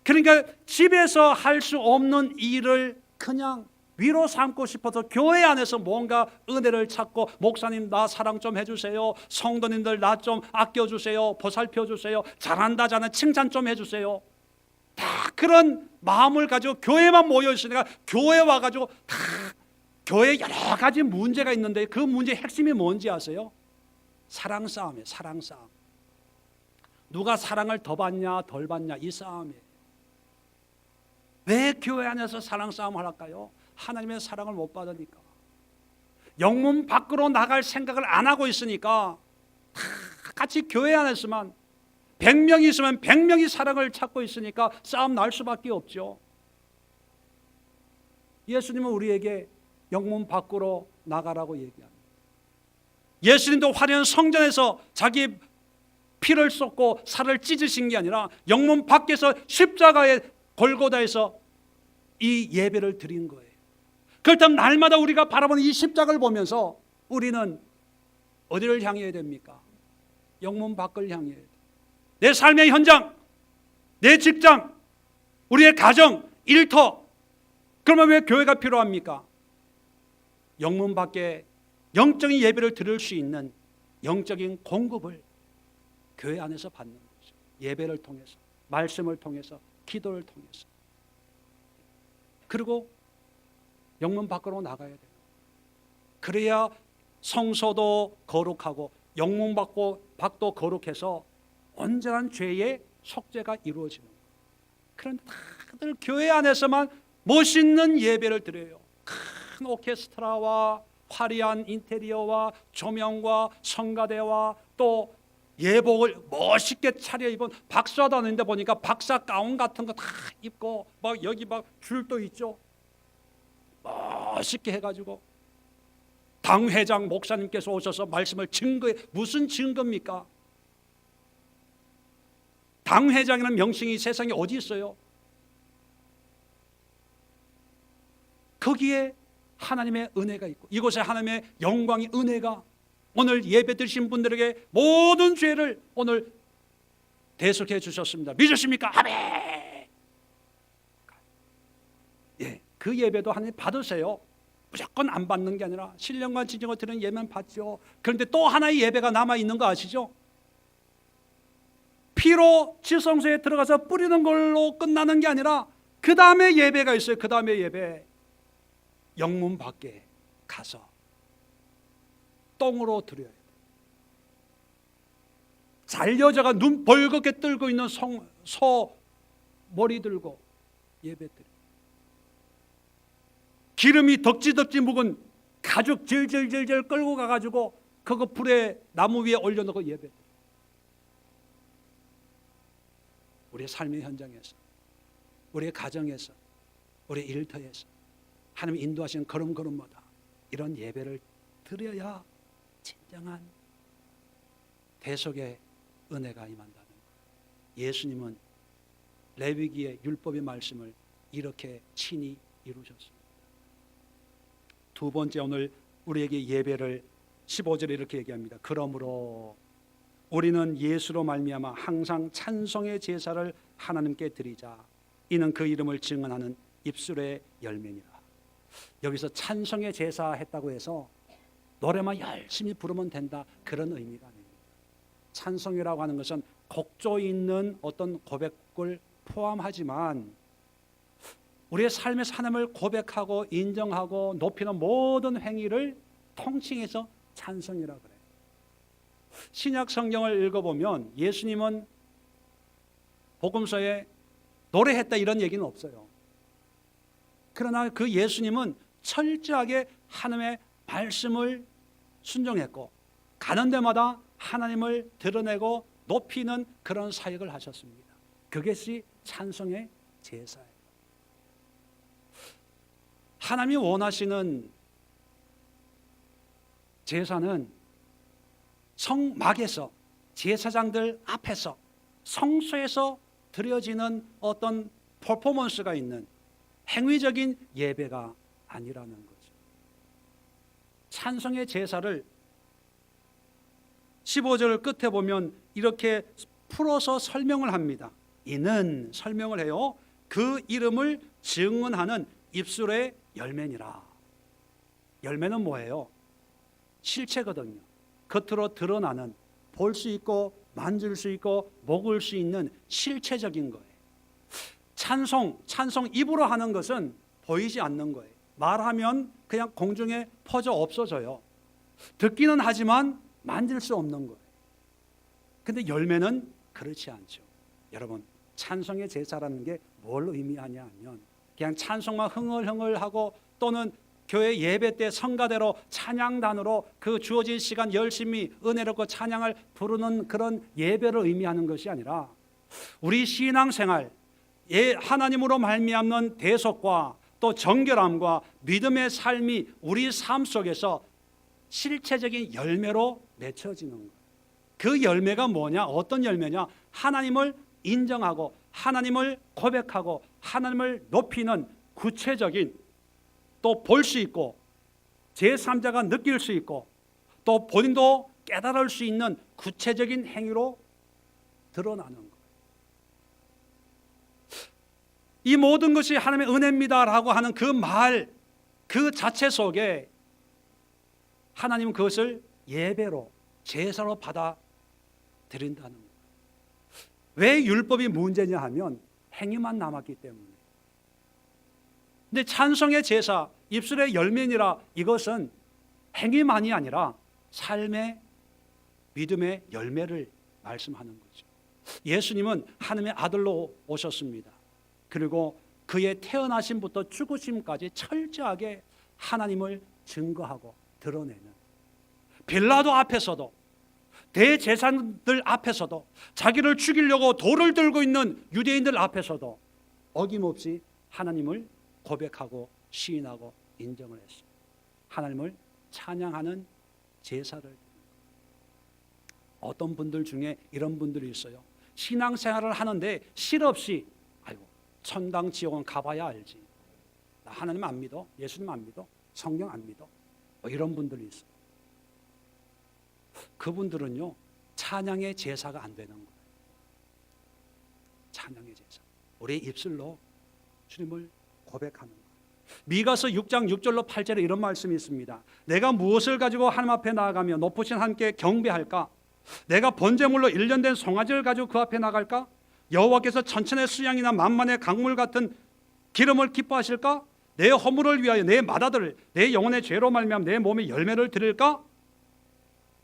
그러니까 집에서 할 수 없는 일을 그냥 위로 삼고 싶어서 교회 안에서 뭔가 은혜를 찾고, 목사님 나 사랑 좀 해주세요, 성도님들 나 좀 아껴주세요, 보살펴주세요, 잘한다 잘한다 칭찬 좀 해주세요, 다 그런 마음을 가지고 교회만 모여 있으니까 교회 와가지고 다 교회에 여러 가지 문제가 있는데 그 문제의 핵심이 뭔지 아세요? 사랑 싸움이에요. 사랑 싸움. 누가 사랑을 더 받냐 덜 받냐 이 싸움이에요. 왜 교회 안에서 사랑 싸움을 할까요? 하나님의 사랑을 못 받으니까, 영문 밖으로 나갈 생각을 안 하고 있으니까, 다 같이 교회 안에서만 100명이 있으면 100명이 사랑을 찾고 있으니까 싸움 날 수밖에 없죠. 예수님은 우리에게 영문 밖으로 나가라고 얘기합니다. 예수님도 화려한 성전에서 자기 피를 쏟고 살을 찢으신 게 아니라 영문 밖에서 십자가의 골고다에서 이 예배를 드린 거예요. 그렇다면 날마다 우리가 바라보는 이 십자가를 보면서 우리는 어디를 향해야 됩니까? 영문 밖을 향해야 돼요. 내 삶의 현장, 내 직장, 우리의 가정, 일터. 그러면 왜 교회가 필요합니까? 영문 밖에 영적인 예배를 드릴 수 있는 영적인 공급을 교회 안에서 받는 거죠. 예배를 통해서, 말씀을 통해서, 기도를 통해서. 그리고 영문 밖으로 나가야 돼요. 그래야 성소도 거룩하고 영문 밖도 거룩해서 온전한 죄의 속죄가 이루어지는 거예요. 그런데 다들 교회 안에서만 멋있는 예배를 드려요. 큰 오케스트라와 화려한 인테리어와 조명과 성가대와 또 예복을 멋있게 차려입은 박사도 아닌데 보니까 박사 가운 같은 거 다 입고 막 여기 막 줄도 있죠. 멋있게 해가지고 당회장 목사님께서 오셔서 말씀을 증거해. 무슨 증거입니까? 당회장이라는 명칭이 세상에 어디 있어요? 거기에 하나님의 은혜가 있고 이곳에 하나님의 영광의 은혜가 오늘 예배 드리신 분들에게 모든 죄를 오늘 대속해 주셨습니다. 믿으십니까? 아멘. 예, 그 예배도 하나님 받으세요. 무조건 안 받는 게 아니라 신령과 진정을 드리는 예배만 받죠. 그런데 또 하나의 예배가 남아 있는 거 아시죠? 피로 지성소에 들어가서 뿌리는 걸로 끝나는 게 아니라 그 다음에 예배가 있어요. 그 다음에 예배, 영문 밖에 가서 똥으로 드려요. 잘려져가 눈 벌겋게 뜨고 있는 소 머리 들고 예배 드려요. 기름이 덕지덕지 묵은 가죽 질질질질 끌고 가가지고 그거 불에 나무 위에 올려놓고 예배 드려요. 우리의 삶의 현장에서, 우리의 가정에서, 우리의 일터에서 하나님이 인도하시는 걸음걸음마다 이런 예배를 드려야 진정한 대속의 은혜가 임한다는 거예요. 예수님은 레위기의 율법의 말씀을 이렇게 친히 이루셨습니다. 두 번째, 오늘 우리에게 예배를 15절에 이렇게 얘기합니다. 그러므로 우리는 예수로 말미암아 항상 찬송의 제사를 하나님께 드리자. 이는 그 이름을 증언하는 입술의 열매니라. 여기서 찬송의 제사 했다고 해서 노래만 열심히 부르면 된다, 그런 의미가 아닙니다. 찬송이라고 하는 것은 곡조 있는 어떤 고백을 포함하지만 우리의 삶에서 하나님을 고백하고 인정하고 높이는 모든 행위를 통칭해서 찬송이라고 그래요. 신약 성경을 읽어보면 예수님은 복음서에 노래했다 이런 얘기는 없어요. 그러나 그 예수님은 철저하게 하나님의 말씀을 순종했고 가는 데마다 하나님을 드러내고 높이는 그런 사역을 하셨습니다. 그것이 찬송의 제사예요. 하나님이 원하시는 제사는 성막에서 제사장들 앞에서 성소에서 드려지는 어떤 퍼포먼스가 있는 행위적인 예배가 아니라는 거죠. 찬송의 제사를 15절 끝에 보면 이렇게 풀어서 설명을 합니다. 이는 설명을 해요. 그 이름을 증언하는 입술의 열매니라. 열매는 뭐예요? 실체거든요. 겉으로 드러나는, 볼 수 있고 만질 수 있고 먹을 수 있는 실체적인 거예요. 찬송 입으로 하는 것은 보이지 않는 거예요. 말하면 그냥 공중에 퍼져 없어져요. 듣기는 하지만 만질 수 없는 거예요. 근데 열매는 그렇지 않죠. 여러분, 찬송의 제사라는 게 뭘 의미하냐 하면 그냥 찬송만 흥얼흥얼하고 또는 교회 예배 때 성가대로 찬양단으로 그 주어진 시간 열심히 은혜롭고 찬양을 부르는 그런 예배를 의미하는 것이 아니라 우리 신앙생활, 하나님으로 말미암는 대속과 또 정결함과 믿음의 삶이 우리 삶 속에서 실체적인 열매로 맺혀지는 거예요. 그 열매가 뭐냐? 어떤 열매냐? 하나님을 인정하고 하나님을 고백하고 하나님을 높이는 구체적인, 또 볼 수 있고 제3자가 느낄 수 있고 또 본인도 깨달을 수 있는 구체적인 행위로 드러나는 거예요. 이 모든 것이 하나님의 은혜입니다라고 하는 그 말, 그 자체 속에 하나님은 그것을 예배로, 제사로 받아들인다는 거예요. 왜 율법이 문제냐 하면 행위만 남았기 때문에. 근데 찬송의 제사, 입술의 열매니라, 이것은 행위만이 아니라 삶의 믿음의 열매를 말씀하는 거죠. 예수님은 하나님의 아들로 오셨습니다. 그리고 그의 태어나심부터 죽으심까지 철저하게 하나님을 증거하고 드러내는, 빌라도 앞에서도 대제사장들 앞에서도 자기를 죽이려고 돌을 들고 있는 유대인들 앞에서도 어김없이 하나님을 고백하고 시인하고 인정을 했습니다. 하나님을 찬양하는 제사를. 어떤 분들 중에 이런 분들이 있어요. 신앙생활을 하는데 실없이 아이고 천당 지옥은 가봐야 알지, 나 하나님 안 믿어, 예수님 안 믿어, 성경 안 믿어, 이런 분들이 있어요. 그분들은요 찬양의 제사가 안 되는 거예요. 찬양의 제사, 우리의 입술로 주님을 고백하는 거예요. 미가서 6장 6절로 8절에 이런 말씀이 있습니다. 내가 무엇을 가지고 하나님 앞에 나아가며 높으신 하나님께 경배할까? 내가 번제물로 1년 된 송아지를 가지고 그 앞에 나갈까? 여호와께서 천천의 수양이나 만만의 강물 같은 기름을 기뻐하실까? 내 허물을 위하여 내 맏아들을 내 영혼의 죄로 말미암아 내 몸에 열매를 드릴까?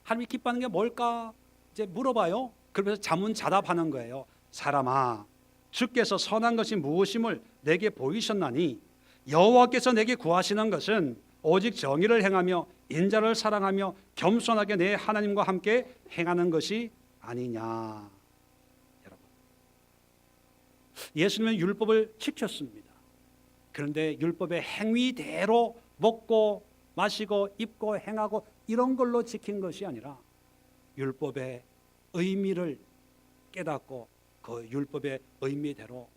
하나님이 기뻐하는 게 뭘까? 이제 물어봐요. 그러면서 자문자답하는 거예요. 사람아, 주께서 선한 것이 무엇임을 내게 보이셨나니 여호와께서 내게 구하시는 것은 오직 정의를 행하며 인자를 사랑하며 겸손하게 내 하나님과 함께 행하는 것이 아니냐. 여러분, 예수님은 율법을 지켰습니다. 그런데 율법의 행위대로 먹고 마시고 입고 행하고 이런 걸로 지킨 것이 아니라 율법의 의미를 깨닫고 그 율법의 의미대로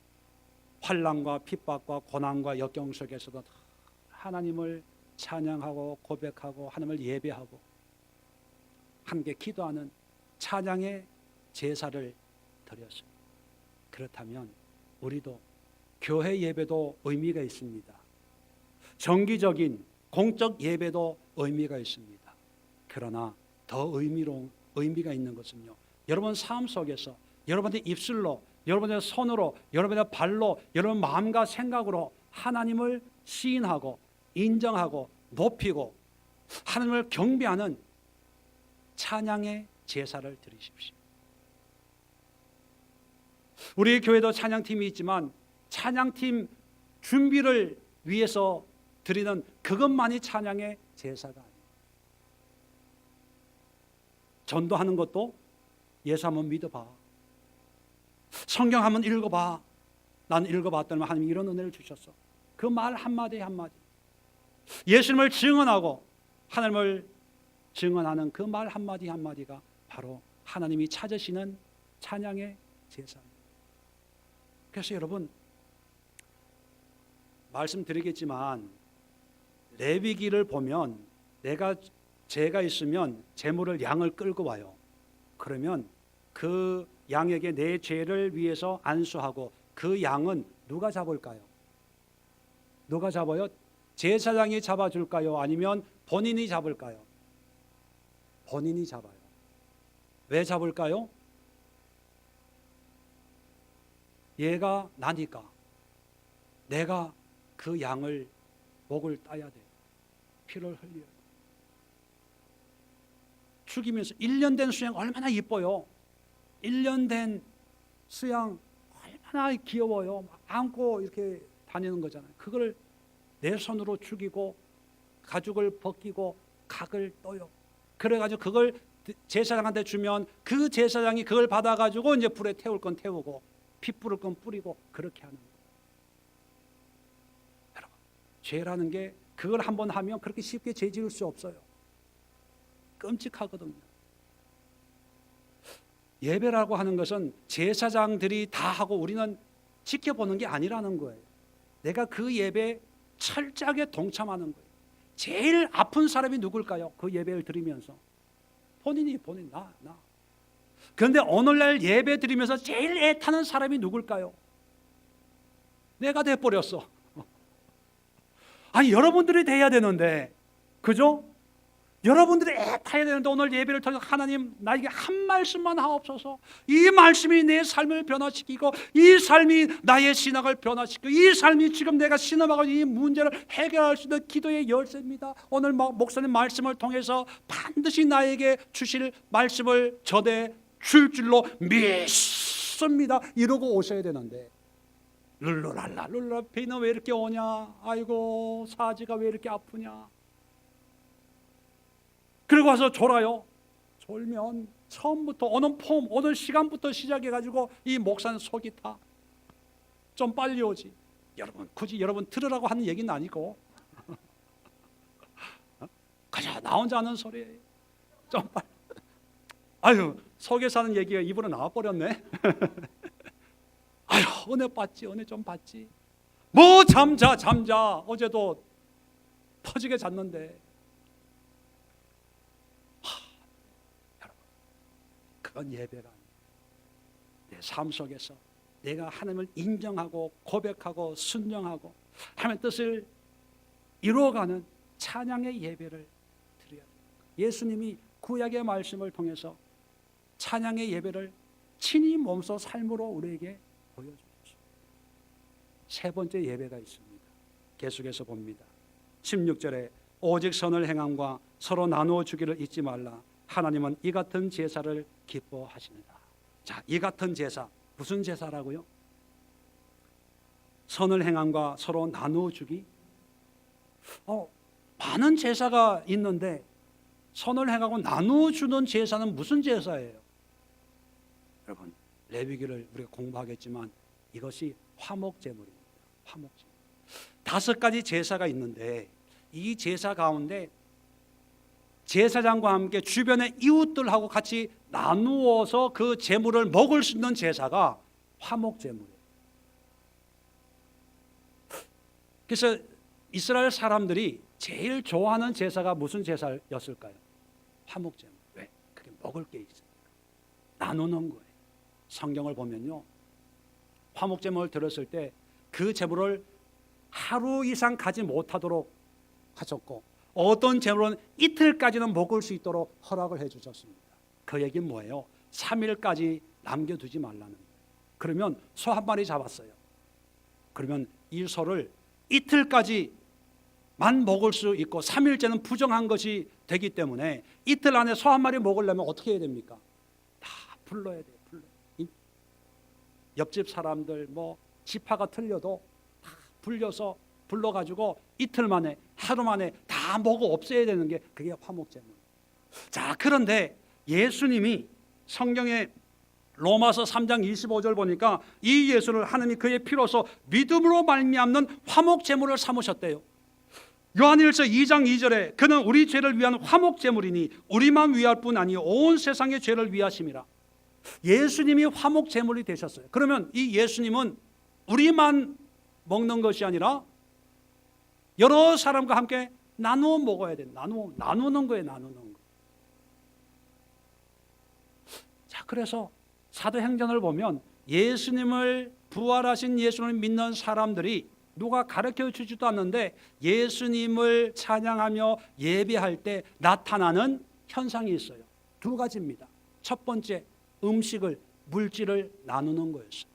환난과 핍박과 고난과 역경 속에서도 하나님을 찬양하고 고백하고 하나님을 예배하고 함께 기도하는 찬양의 제사를 드렸습니다. 그렇다면 우리도 교회 예배도 의미가 있습니다. 정기적인 공적 예배도 의미가 있습니다. 그러나 더 의미가 있는 것은요, 여러분 삶 속에서 여러분의 입술로, 여러분의 손으로, 여러분의 발로, 여러분 마음과 생각으로 하나님을 시인하고 인정하고 높이고 하나님을 경배하는 찬양의 제사를 드리십시오. 우리 교회도 찬양팀이 있지만 찬양팀 준비를 위해서 드리는 그것만이 찬양의 제사가 아니에요. 전도하는 것도 예수 한번 믿어봐. 성경 한번 읽어봐. 나는 읽어봤더니 하나님이 이런 은혜를 주셨어. 그 말 한마디 한마디. 예수님을 증언하고 하나님을 증언하는 그 말 한마디 한마디가 바로 하나님이 찾으시는 찬양의 제사입니다. 그래서 여러분 말씀드리겠지만 레위기를 보면 제가 있으면 제물을 양을 끌고 와요. 그러면 그 양에게 내 죄를 위해서 안수하고 그 양은 누가 잡을까요? 누가 잡아요? 제사장이 잡아줄까요? 아니면 본인이 잡을까요? 본인이 잡아요. 왜 잡을까요? 얘가 나니까 내가 그 양을 목을 따야 돼. 피를 흘려야 돼. 죽이면서 1년 된 수양 얼마나 이뻐요. 1년 된 수양 얼마나 귀여워요. 안고 이렇게 다니는 거잖아요. 그걸 내 손으로 죽이고 가죽을 벗기고 각을 떠요. 그래가지고 그걸 제사장한테 주면 그 제사장이 그걸 받아가지고 이제 불에 태울 건 태우고 피 뿌릴 건 뿌리고 그렇게 하는 거예요. 여러분, 죄라는 게 그걸 한번 하면 그렇게 쉽게 죄 지을 수 없어요. 끔찍하거든요. 예배라고 하는 것은 제사장들이 다 하고 우리는 지켜보는 게 아니라는 거예요. 내가 그 예배에 철저하게 동참하는 거예요. 제일 아픈 사람이 누굴까요? 그 예배를 드리면서 본인 나. 그런데 오늘날 예배 드리면서 제일 애타는 사람이 누굴까요? 내가 돼버렸어. 아니 여러분들이 돼야 되는데, 그죠? 여러분들이 애타야 되는데 오늘 예배를 통해서 하나님 나에게 한 말씀만 하옵소서. 이 말씀이 내 삶을 변화시키고 이 삶이 나의 신앙을 변화시키고 이 삶이 지금 내가 신음하고 이 문제를 해결할 수 있는 기도의 열쇠입니다. 오늘 목사님 말씀을 통해서 반드시 나에게 주실 말씀을 전해 줄 줄로 믿습니다. 이러고 오셔야 되는데 룰루랄라 비는 왜 이렇게 오냐, 아이고 사지가 왜 이렇게 아프냐, 그리고 와서 졸아요. 졸면 처음부터 오늘 시간부터 시작해가지고 이 목사는 속이 타. 좀 빨리 오지. 여러분 굳이 여러분 들으라고 하는 얘기는 아니고 그저 나 혼자 하는 소리예요. 좀 빨리. 아유 속에서 하는 얘기가 입으로 나와버렸네. 아유 은혜 좀 받지. 뭐 잠자 어제도 터지게 잤는데. 그건 예배가 아니에요. 내 삶 속에서 내가 하나님을 인정하고 고백하고 순종하고 하나님의 뜻을 이루어가는 찬양의 예배를 드려야 돼요. 예수님이 구약의 말씀을 통해서 찬양의 예배를 친히 몸소 삶으로 우리에게 보여주셨습니다. 세 번째 예배가 있습니다. 계속해서 봅니다. 16절에 오직 선을 행함과 서로 나누어 주기를 잊지 말라. 하나님은 이 같은 제사를 기뻐하십니다. 자, 이 같은 제사 무슨 제사라고요? 선을 행함과 서로 나누어 주기. 많은 제사가 있는데 선을 행하고 나누어 주는 제사는 무슨 제사예요? 여러분 레위기를 우리가 공부하겠지만 이것이 화목제물입니다. 화목제물. 5가지 제사가 있는데 이 제사 가운데 제사장과 함께 주변의 이웃들하고 같이 나누어서 그 제물을 먹을 수 있는 제사가 화목제물이에요. 그래서 이스라엘 사람들이 제일 좋아하는 제사가 무슨 제사였을까요? 화목제물. 왜? 그게 먹을 게 있으니까. 나누는 거예요. 성경을 보면요, 화목제물을 드렸을 때 그 제물을 하루 이상 가지 못하도록 하셨고 어떤 제물은 이틀까지는 먹을 수 있도록 허락을 해주셨습니다. 그 얘기는 뭐예요? 3일까지 남겨두지 말라는. 그러면 소 한 마리 잡았어요. 그러면 이 소를 이틀까지만 먹을 수 있고 3일째는 부정한 것이 되기 때문에 이틀 안에 소 한 마리 먹으려면 어떻게 해야 됩니까? 다 불러야 돼요. 옆집 사람들 지파가 틀려도 다 불러가지고 이틀 만에, 하루 만에 다 먹어 없애야 되는 게 그게 화목제물. 자, 그런데 예수님이 성경에 로마서 3장 25절 보니까 이 예수를 하나님이 그의 피로서 믿음으로 말미암는 화목제물을 삼으셨대요. 요한일서 2장 2절에 그는 우리 죄를 위한 화목제물이니 우리만 위할 뿐 아니요 온 세상의 죄를 위하심이라. 예수님이 화목제물이 되셨어요. 그러면 이 예수님은 우리만 먹는 것이 아니라 여러 사람과 함께 나누어 먹어야 돼. 나누는 거예요. 나누는 거. 자, 그래서 사도행전을 보면 예수님을, 부활하신 예수님을 믿는 사람들이 누가 가르쳐 주지도 않는데 예수님을 찬양하며 예배할 때 나타나는 현상이 있어요. 두 가지입니다. 첫 번째, 음식을, 물질을 나누는 거였어요.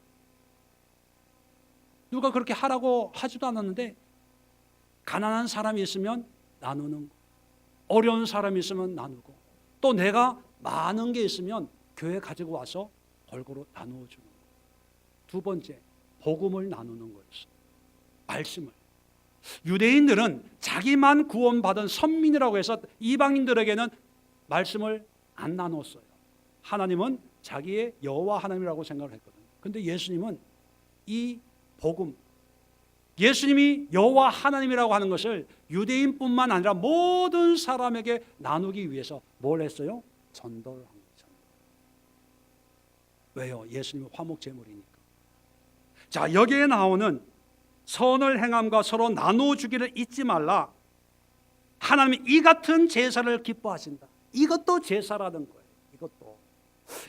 누가 그렇게 하라고 하지도 않았는데 가난한 사람이 있으면 나누는 거, 어려운 사람이 있으면 나누고, 또 내가 많은 게 있으면 교회 가지고 와서 골고루 나누어 주는 거. 두 번째, 복음을 나누는 거였어요. 말씀을. 유대인들은 자기만 구원받은 선민이라고 해서 이방인들에게는 말씀을 안 나눴어요. 하나님은 자기의 여호와 하나님이라고 생각을 했거든요. 그런데 예수님은 이 복음, 예수님이 여호와 하나님이라고 하는 것을 유대인뿐만 아니라 모든 사람에게 나누기 위해서 뭘 했어요? 전도를 한 거죠. 왜요? 예수님이 화목제물이니까. 자, 여기에 나오는 선을 행함과 서로 나누어주기를 잊지 말라. 하나님이 이 같은 제사를 기뻐하신다. 이것도 제사라는 거예요. 이것도.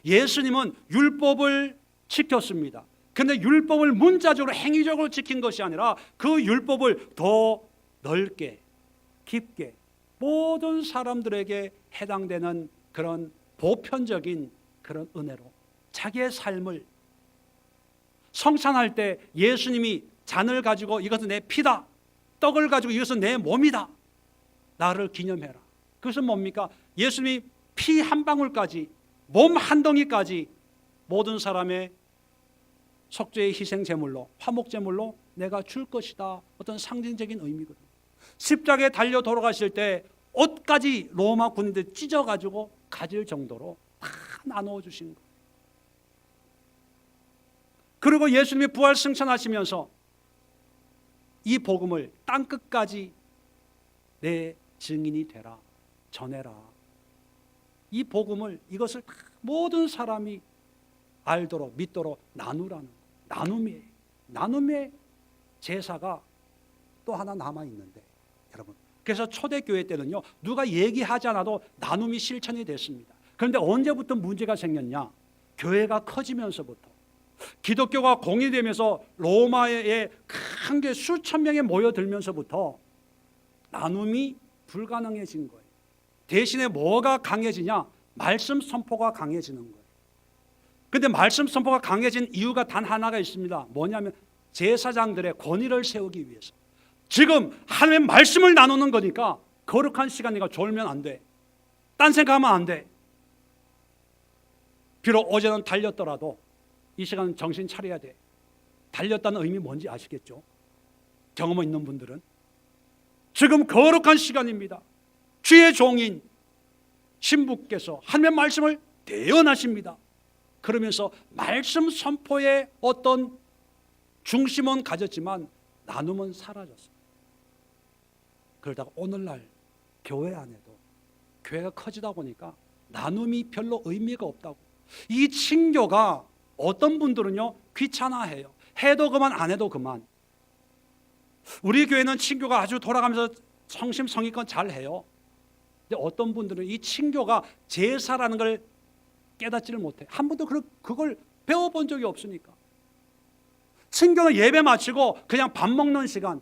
예수님은 율법을 지켰습니다. 근데 율법을 문자적으로 행위적으로 지킨 것이 아니라 그 율법을 더 넓게, 깊게 모든 사람들에게 해당되는 그런 보편적인 그런 은혜로 자기의 삶을, 성찬할 때 예수님이 잔을 가지고 이것은 내 피다, 떡을 가지고 이것은 내 몸이다, 나를 기념해라. 그것은 뭡니까? 예수님이 피 한 방울까지, 몸 한 덩이까지 모든 사람의 속죄의 희생제물로, 화목제물로 내가 줄 것이다. 어떤 상징적인 의미거든요. 십자가에 달려 돌아가실 때 옷까지 로마 군인들 찢어가지고 가질 정도로 다 나누어 주신 거예요. 그리고 예수님이 부활 승천하시면서 이 복음을 땅끝까지 내 증인이 되라, 전해라. 이 복음을, 이것을 다 모든 사람이 알도록, 믿도록 나누라는 거예요. 나눔의 제사가 또 하나 남아있는데, 여러분, 그래서 초대교회 때는요, 누가 얘기하지 않아도 나눔이 실천이 됐습니다. 그런데 언제부터 문제가 생겼냐? 교회가 커지면서부터, 기독교가 공인되면서 로마에 큰 게 수천 명이 모여들면서부터 나눔이 불가능해진 거예요. 대신에 뭐가 강해지냐? 말씀 선포가 강해지는 거예요. 그런데 말씀 선포가 강해진 이유가 단 하나가 있습니다. 뭐냐면 제사장들의 권위를 세우기 위해서. 지금 하나님의 말씀을 나누는 거니까 거룩한 시간이니까 졸면 안 돼. 딴 생각하면 안 돼. 비록 어제는 달렸더라도 이 시간은 정신 차려야 돼. 달렸다는 의미 뭔지 아시겠죠? 경험 있는 분들은. 지금 거룩한 시간입니다. 주의 종인 신부께서 하나님의 말씀을 대언하십니다. 그러면서 말씀 선포에 어떤 중심은 가졌지만 나눔은 사라졌어요. 그러다가 오늘날 교회 안에도 교회가 커지다 보니까 나눔이 별로 의미가 없다고. 이 친교가 어떤 분들은요 귀찮아해요. 해도 그만 안 해도 그만. 우리 교회는 친교가 아주 돌아가면서 성심성의껏 잘해요. 근데 어떤 분들은 이 친교가 제사라는 걸 깨닫지를 못해. 한 번도 그걸 배워본 적이 없으니까. 친교는 예배 마치고 그냥 밥 먹는 시간,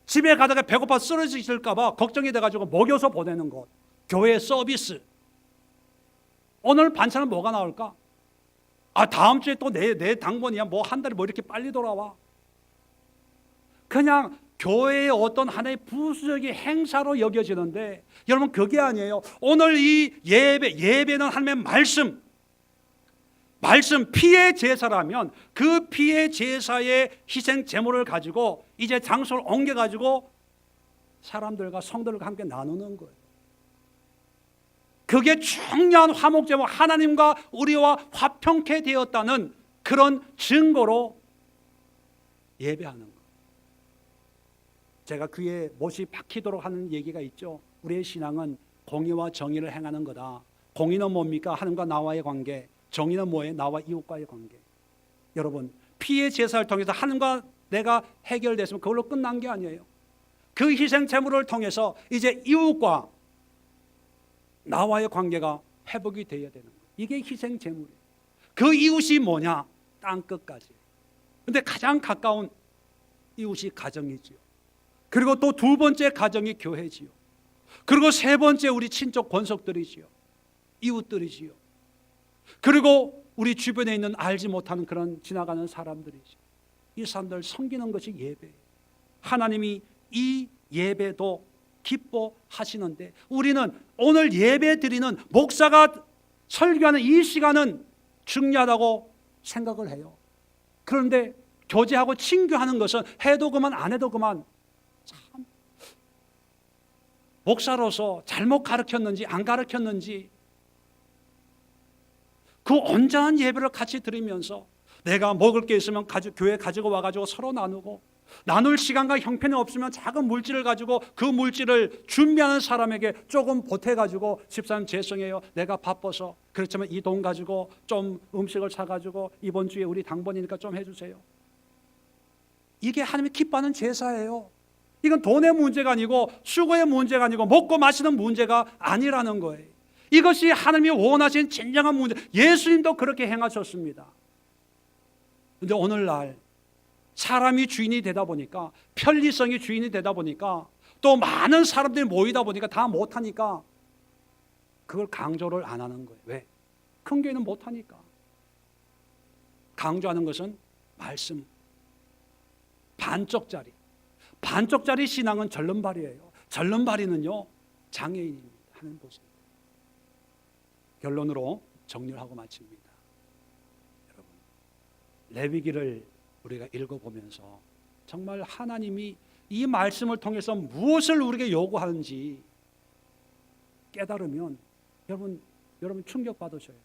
집에 가다가 배고파 쓰러지실까 봐 걱정이 돼가지고 먹여서 보내는 것, 교회 서비스. 오늘 반찬은 뭐가 나올까? 아, 다음 주에 또 내 당번이야. 뭐 한 달에 뭐 이렇게 빨리 돌아와. 그냥 교회의 어떤 하나의 부수적인 행사로 여겨지는데, 여러분 그게 아니에요. 오늘 이 예배는 하나님의 말씀 피의 제사라면 그 피의 제사의 희생 제물을 가지고 이제 장소를 옮겨 가지고 사람들과 성도들과 함께 나누는 거예요. 그게 중요한 화목 제물, 하나님과 우리와 화평케 되었다는 그런 증거로 예배하는 거예요. 제가 귀에 못이 박히도록 하는 얘기가 있죠. 우리의 신앙은 공의와 정의를 행하는 거다. 공의는 뭡니까? 하나님과 나와의 관계. 정의는 뭐예요? 나와 이웃과의 관계. 여러분, 피의 제사를 통해서 하나님과 내가 해결됐으면 그걸로 끝난 게 아니에요. 그 희생 제물을 통해서 이제 이웃과 나와의 관계가 회복이 되어야 되는 거예요. 이게 희생 제물이에요. 그 이웃이 뭐냐? 땅끝까지. 근데 가장 가까운 이웃이 가정이지요. 그리고 또 두 번째 가정이 교회지요. 그리고 세 번째 우리 친족 권속들이지요. 이웃들이지요. 그리고 우리 주변에 있는 알지 못하는 그런 지나가는 사람들이지요. 이 사람들 섬기는 것이 예배예요. 하나님이 이 예배도 기뻐하시는데 우리는 오늘 예배 드리는 목사가 설교하는 이 시간은 중요하다고 생각을 해요. 그런데 교제하고 친교하는 것은 해도 그만 안 해도 그만, 참 목사로서 잘못 가르쳤는지 안 가르쳤는지 그 온전한 예배를 같이 드리면서 내가 먹을 게 있으면 교회 가지고 와가지고 서로 나누고, 나눌 시간과 형편이 없으면 작은 물질을 가지고 그 물질을 준비하는 사람에게 조금 보태가지고 집사님 죄송해요, 내가 바빠서, 그렇지만 이 돈 가지고 좀 음식을 사가지고 이번 주에 우리 당번이니까 좀 해주세요. 이게 하나님이 기뻐하는 제사예요. 이건 돈의 문제가 아니고 수고의 문제가 아니고 먹고 마시는 문제가 아니라는 거예요. 이것이 하나님이 원하신 진정한 문제. 예수님도 그렇게 행하셨습니다. 그런데 오늘날 사람이 주인이 되다 보니까, 편리성이 주인이 되다 보니까, 또 많은 사람들이 모이다 보니까 다 못하니까 그걸 강조를 안 하는 거예요. 왜? 큰 교회는 못하니까. 강조하는 것은 말씀, 반쪽짜리. 반쪽짜리 신앙은 절름발이에요. 절름발이는요 장애인입니다. 하는 보세요. 결론으로 정리를 하고 마칩니다. 여러분, 레위기를 우리가 읽어보면서 정말 하나님이 이 말씀을 통해서 무엇을 우리에게 요구하는지 깨달으면 여러분 충격받으셔야 돼요.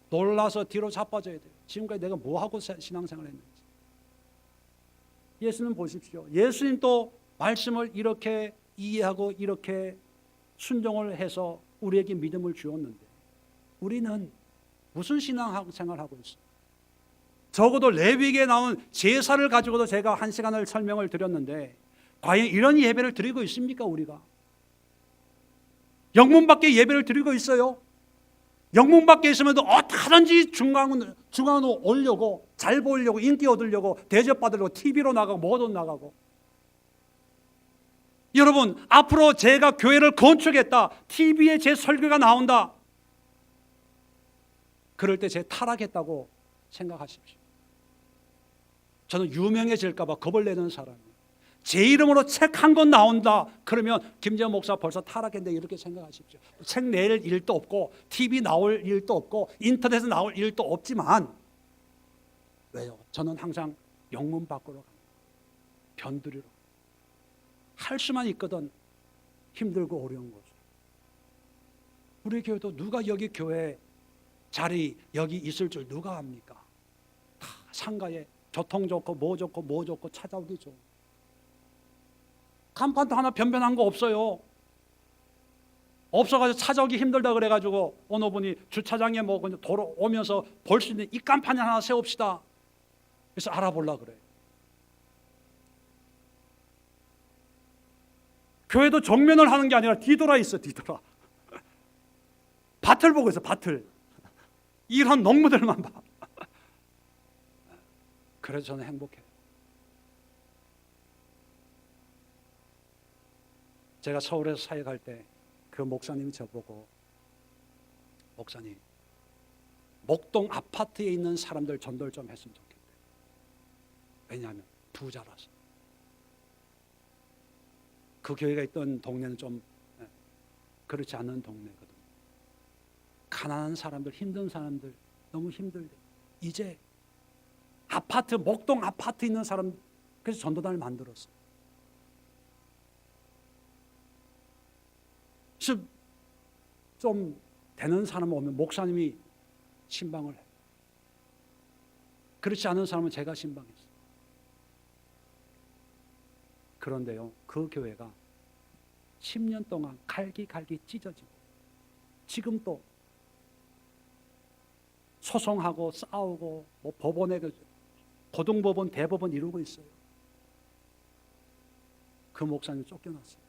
놀라서 뒤로 자빠져야 돼요. 지금까지 내가 뭐하고 신앙생활을 했는지. 예수님 보십시오. 예수님도 말씀을 이렇게 이해하고 이렇게 순종을 해서 우리에게 믿음을 주었는데 우리는 무슨 신앙생활을 하고 있어요? 적어도 레위기에 나온 제사를 가지고도 제가 1시간을 설명을 드렸는데 과연 이런 예배를 드리고 있습니까? 우리가 영문 밖에 예배를 드리고 있어요. 영문 밖에 있으면 어떻게든지 중앙으로 오려고, 잘 보이려고, 인기 얻으려고, 대접받으려고 TV로 나가고 뭐도 나가고. 여러분, 앞으로 제가 교회를 건축했다, TV에 제 설교가 나온다, 그럴 때 제 타락했다고 생각하십시오. 저는 유명해질까 봐 겁을 내는 사람이에요. 제 이름으로 책 한 권 나온다 그러면 김재원 목사 벌써 타락했는데 이렇게 생각하십시오. 책 낼 일도 없고 TV 나올 일도 없고 인터넷에 나올 일도 없지만 왜요? 저는 항상 영문 밖으로 갑니다. 변두리로. 할 수만 있거든 힘들고 어려운 거죠. 우리 교회도 누가 여기 교회 자리 여기 있을 줄 누가 압니까? 다 상가에 교통 좋고 뭐 좋고 찾아오기 좋은, 간판도 하나 변변한 거 없어요. 없어가지고 찾아오기 힘들다 그래가지고 어느 분이 주차장에 뭐 그냥 도로 오면서 볼 수 있는 이 간판이 하나 세웁시다. 그래서 알아보려고 그래요. 교회도 정면을 하는 게 아니라 뒤돌아 있어. 뒤돌아. 밭을 보고 있어. 밭을. 이런 농부들만 봐. 그래서 저는 행복해요. 제가 서울에서 사역할 때 그 목사님이 저보고 목사님, 목동 아파트에 있는 사람들 전도를 좀 했으면 좋겠대요. 왜냐하면 부자라서. 그 교회가 있던 동네는 좀 그렇지 않은 동네거든요. 가난한 사람들, 힘든 사람들 너무 힘들대. 이제 아파트, 목동 아파트 있는 사람, 그래서 전도단을 만들었어. 그래서 좀 되는 사람 오면 목사님이 신방을 해. 그렇지 않은 사람은 제가 신방했어요. 그런데요, 그 교회가 10년 동안 갈기갈기 찢어지고 지금 또 소송하고 싸우고 뭐 법원에 고등법원, 대법원 이루고 있어요. 그 목사님 쫓겨났어요.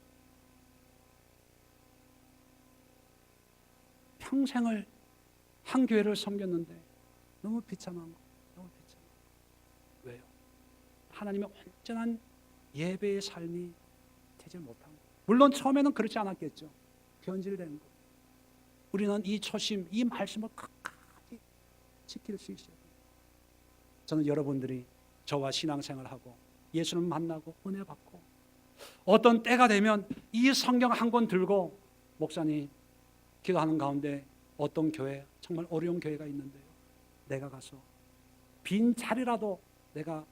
평생을 한 교회를 섬겼는데 너무 비참한 거, 너무 비참한 거. 왜요? 하나님의 온전한 예배의 삶이 되지 못한 거. 물론 처음에는 그렇지 않았겠죠. 변질된 거. 우리는 이 초심, 이 말씀을 끝까지 지킬 수 있어요. 저는 여러분들이 저와 신앙생활하고 예수를 만나고 은혜 받고 어떤 때가 되면 이 성경 한 권 들고 목사님 기도하는 가운데 어떤 교회, 정말 어려운 교회가 있는데요, 내가 가서 빈 자리라도 내가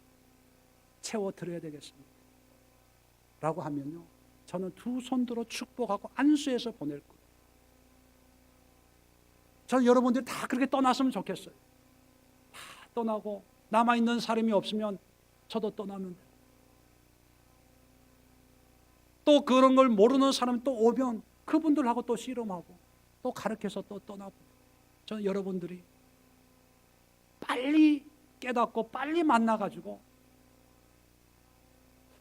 채워드려야 되겠습니다 라고 하면요, 저는 두 손 들어 축복하고 안수해서 보낼 거예요. 저는 여러분들이 다 그렇게 떠났으면 좋겠어요. 다 떠나고 남아있는 사람이 없으면 저도 떠나면 돼요. 또 그런 걸 모르는 사람이 또 오면 그분들하고 또 씨름하고 또 가르쳐서 또 떠나고. 저는 여러분들이 빨리 깨닫고 빨리 만나가지고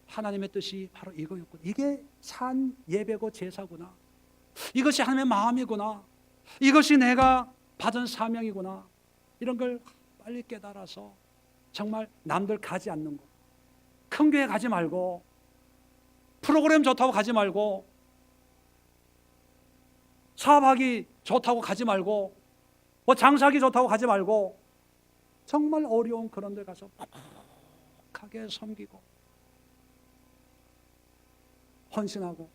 하나님의 뜻이 바로 이거였구나, 이게 산 예배고 제사구나, 이것이 하나님의 마음이구나, 이것이 내가 받은 사명이구나, 이런 걸 빨리 깨달아서 정말 남들 가지 않는 거, 큰 교회 가지 말고 프로그램 좋다고 가지 말고 사업하기 좋다고 가지 말고 뭐 장사하기 좋다고 가지 말고 정말 어려운 그런 데 가서 빡빡하게 섬기고 헌신하고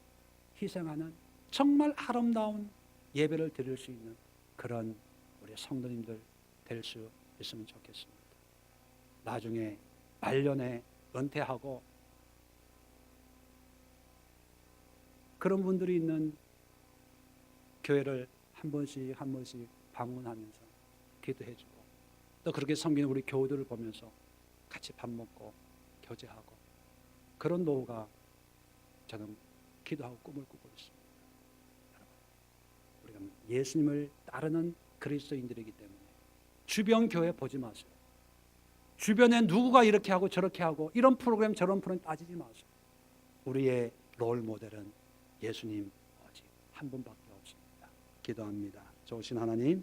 희생하는 정말 아름다운 예배를 드릴 수 있는 그런 우리 성도님들 될 수 있으면 좋겠습니다. 나중에 말년에 은퇴하고 그런 분들이 있는 교회를 한 번씩 한 번씩 방문하면서 기도해주고 또 그렇게 섬기는 우리 교우들을 보면서 같이 밥 먹고 교제하고 그런 노후가 저는 기도하고 꿈을 꾸고 있습니다. 우리가 예수님을 따르는 그리스도인들이기 때문에 주변 교회 보지 마세요. 주변에 누구가 이렇게 하고 저렇게 하고 이런 프로그램 저런 프로그램 따지지 마세요. 우리의 롤 모델은 예수님 오직 한 분밖에 없습니다. 기도합니다. 좋으신 하나님,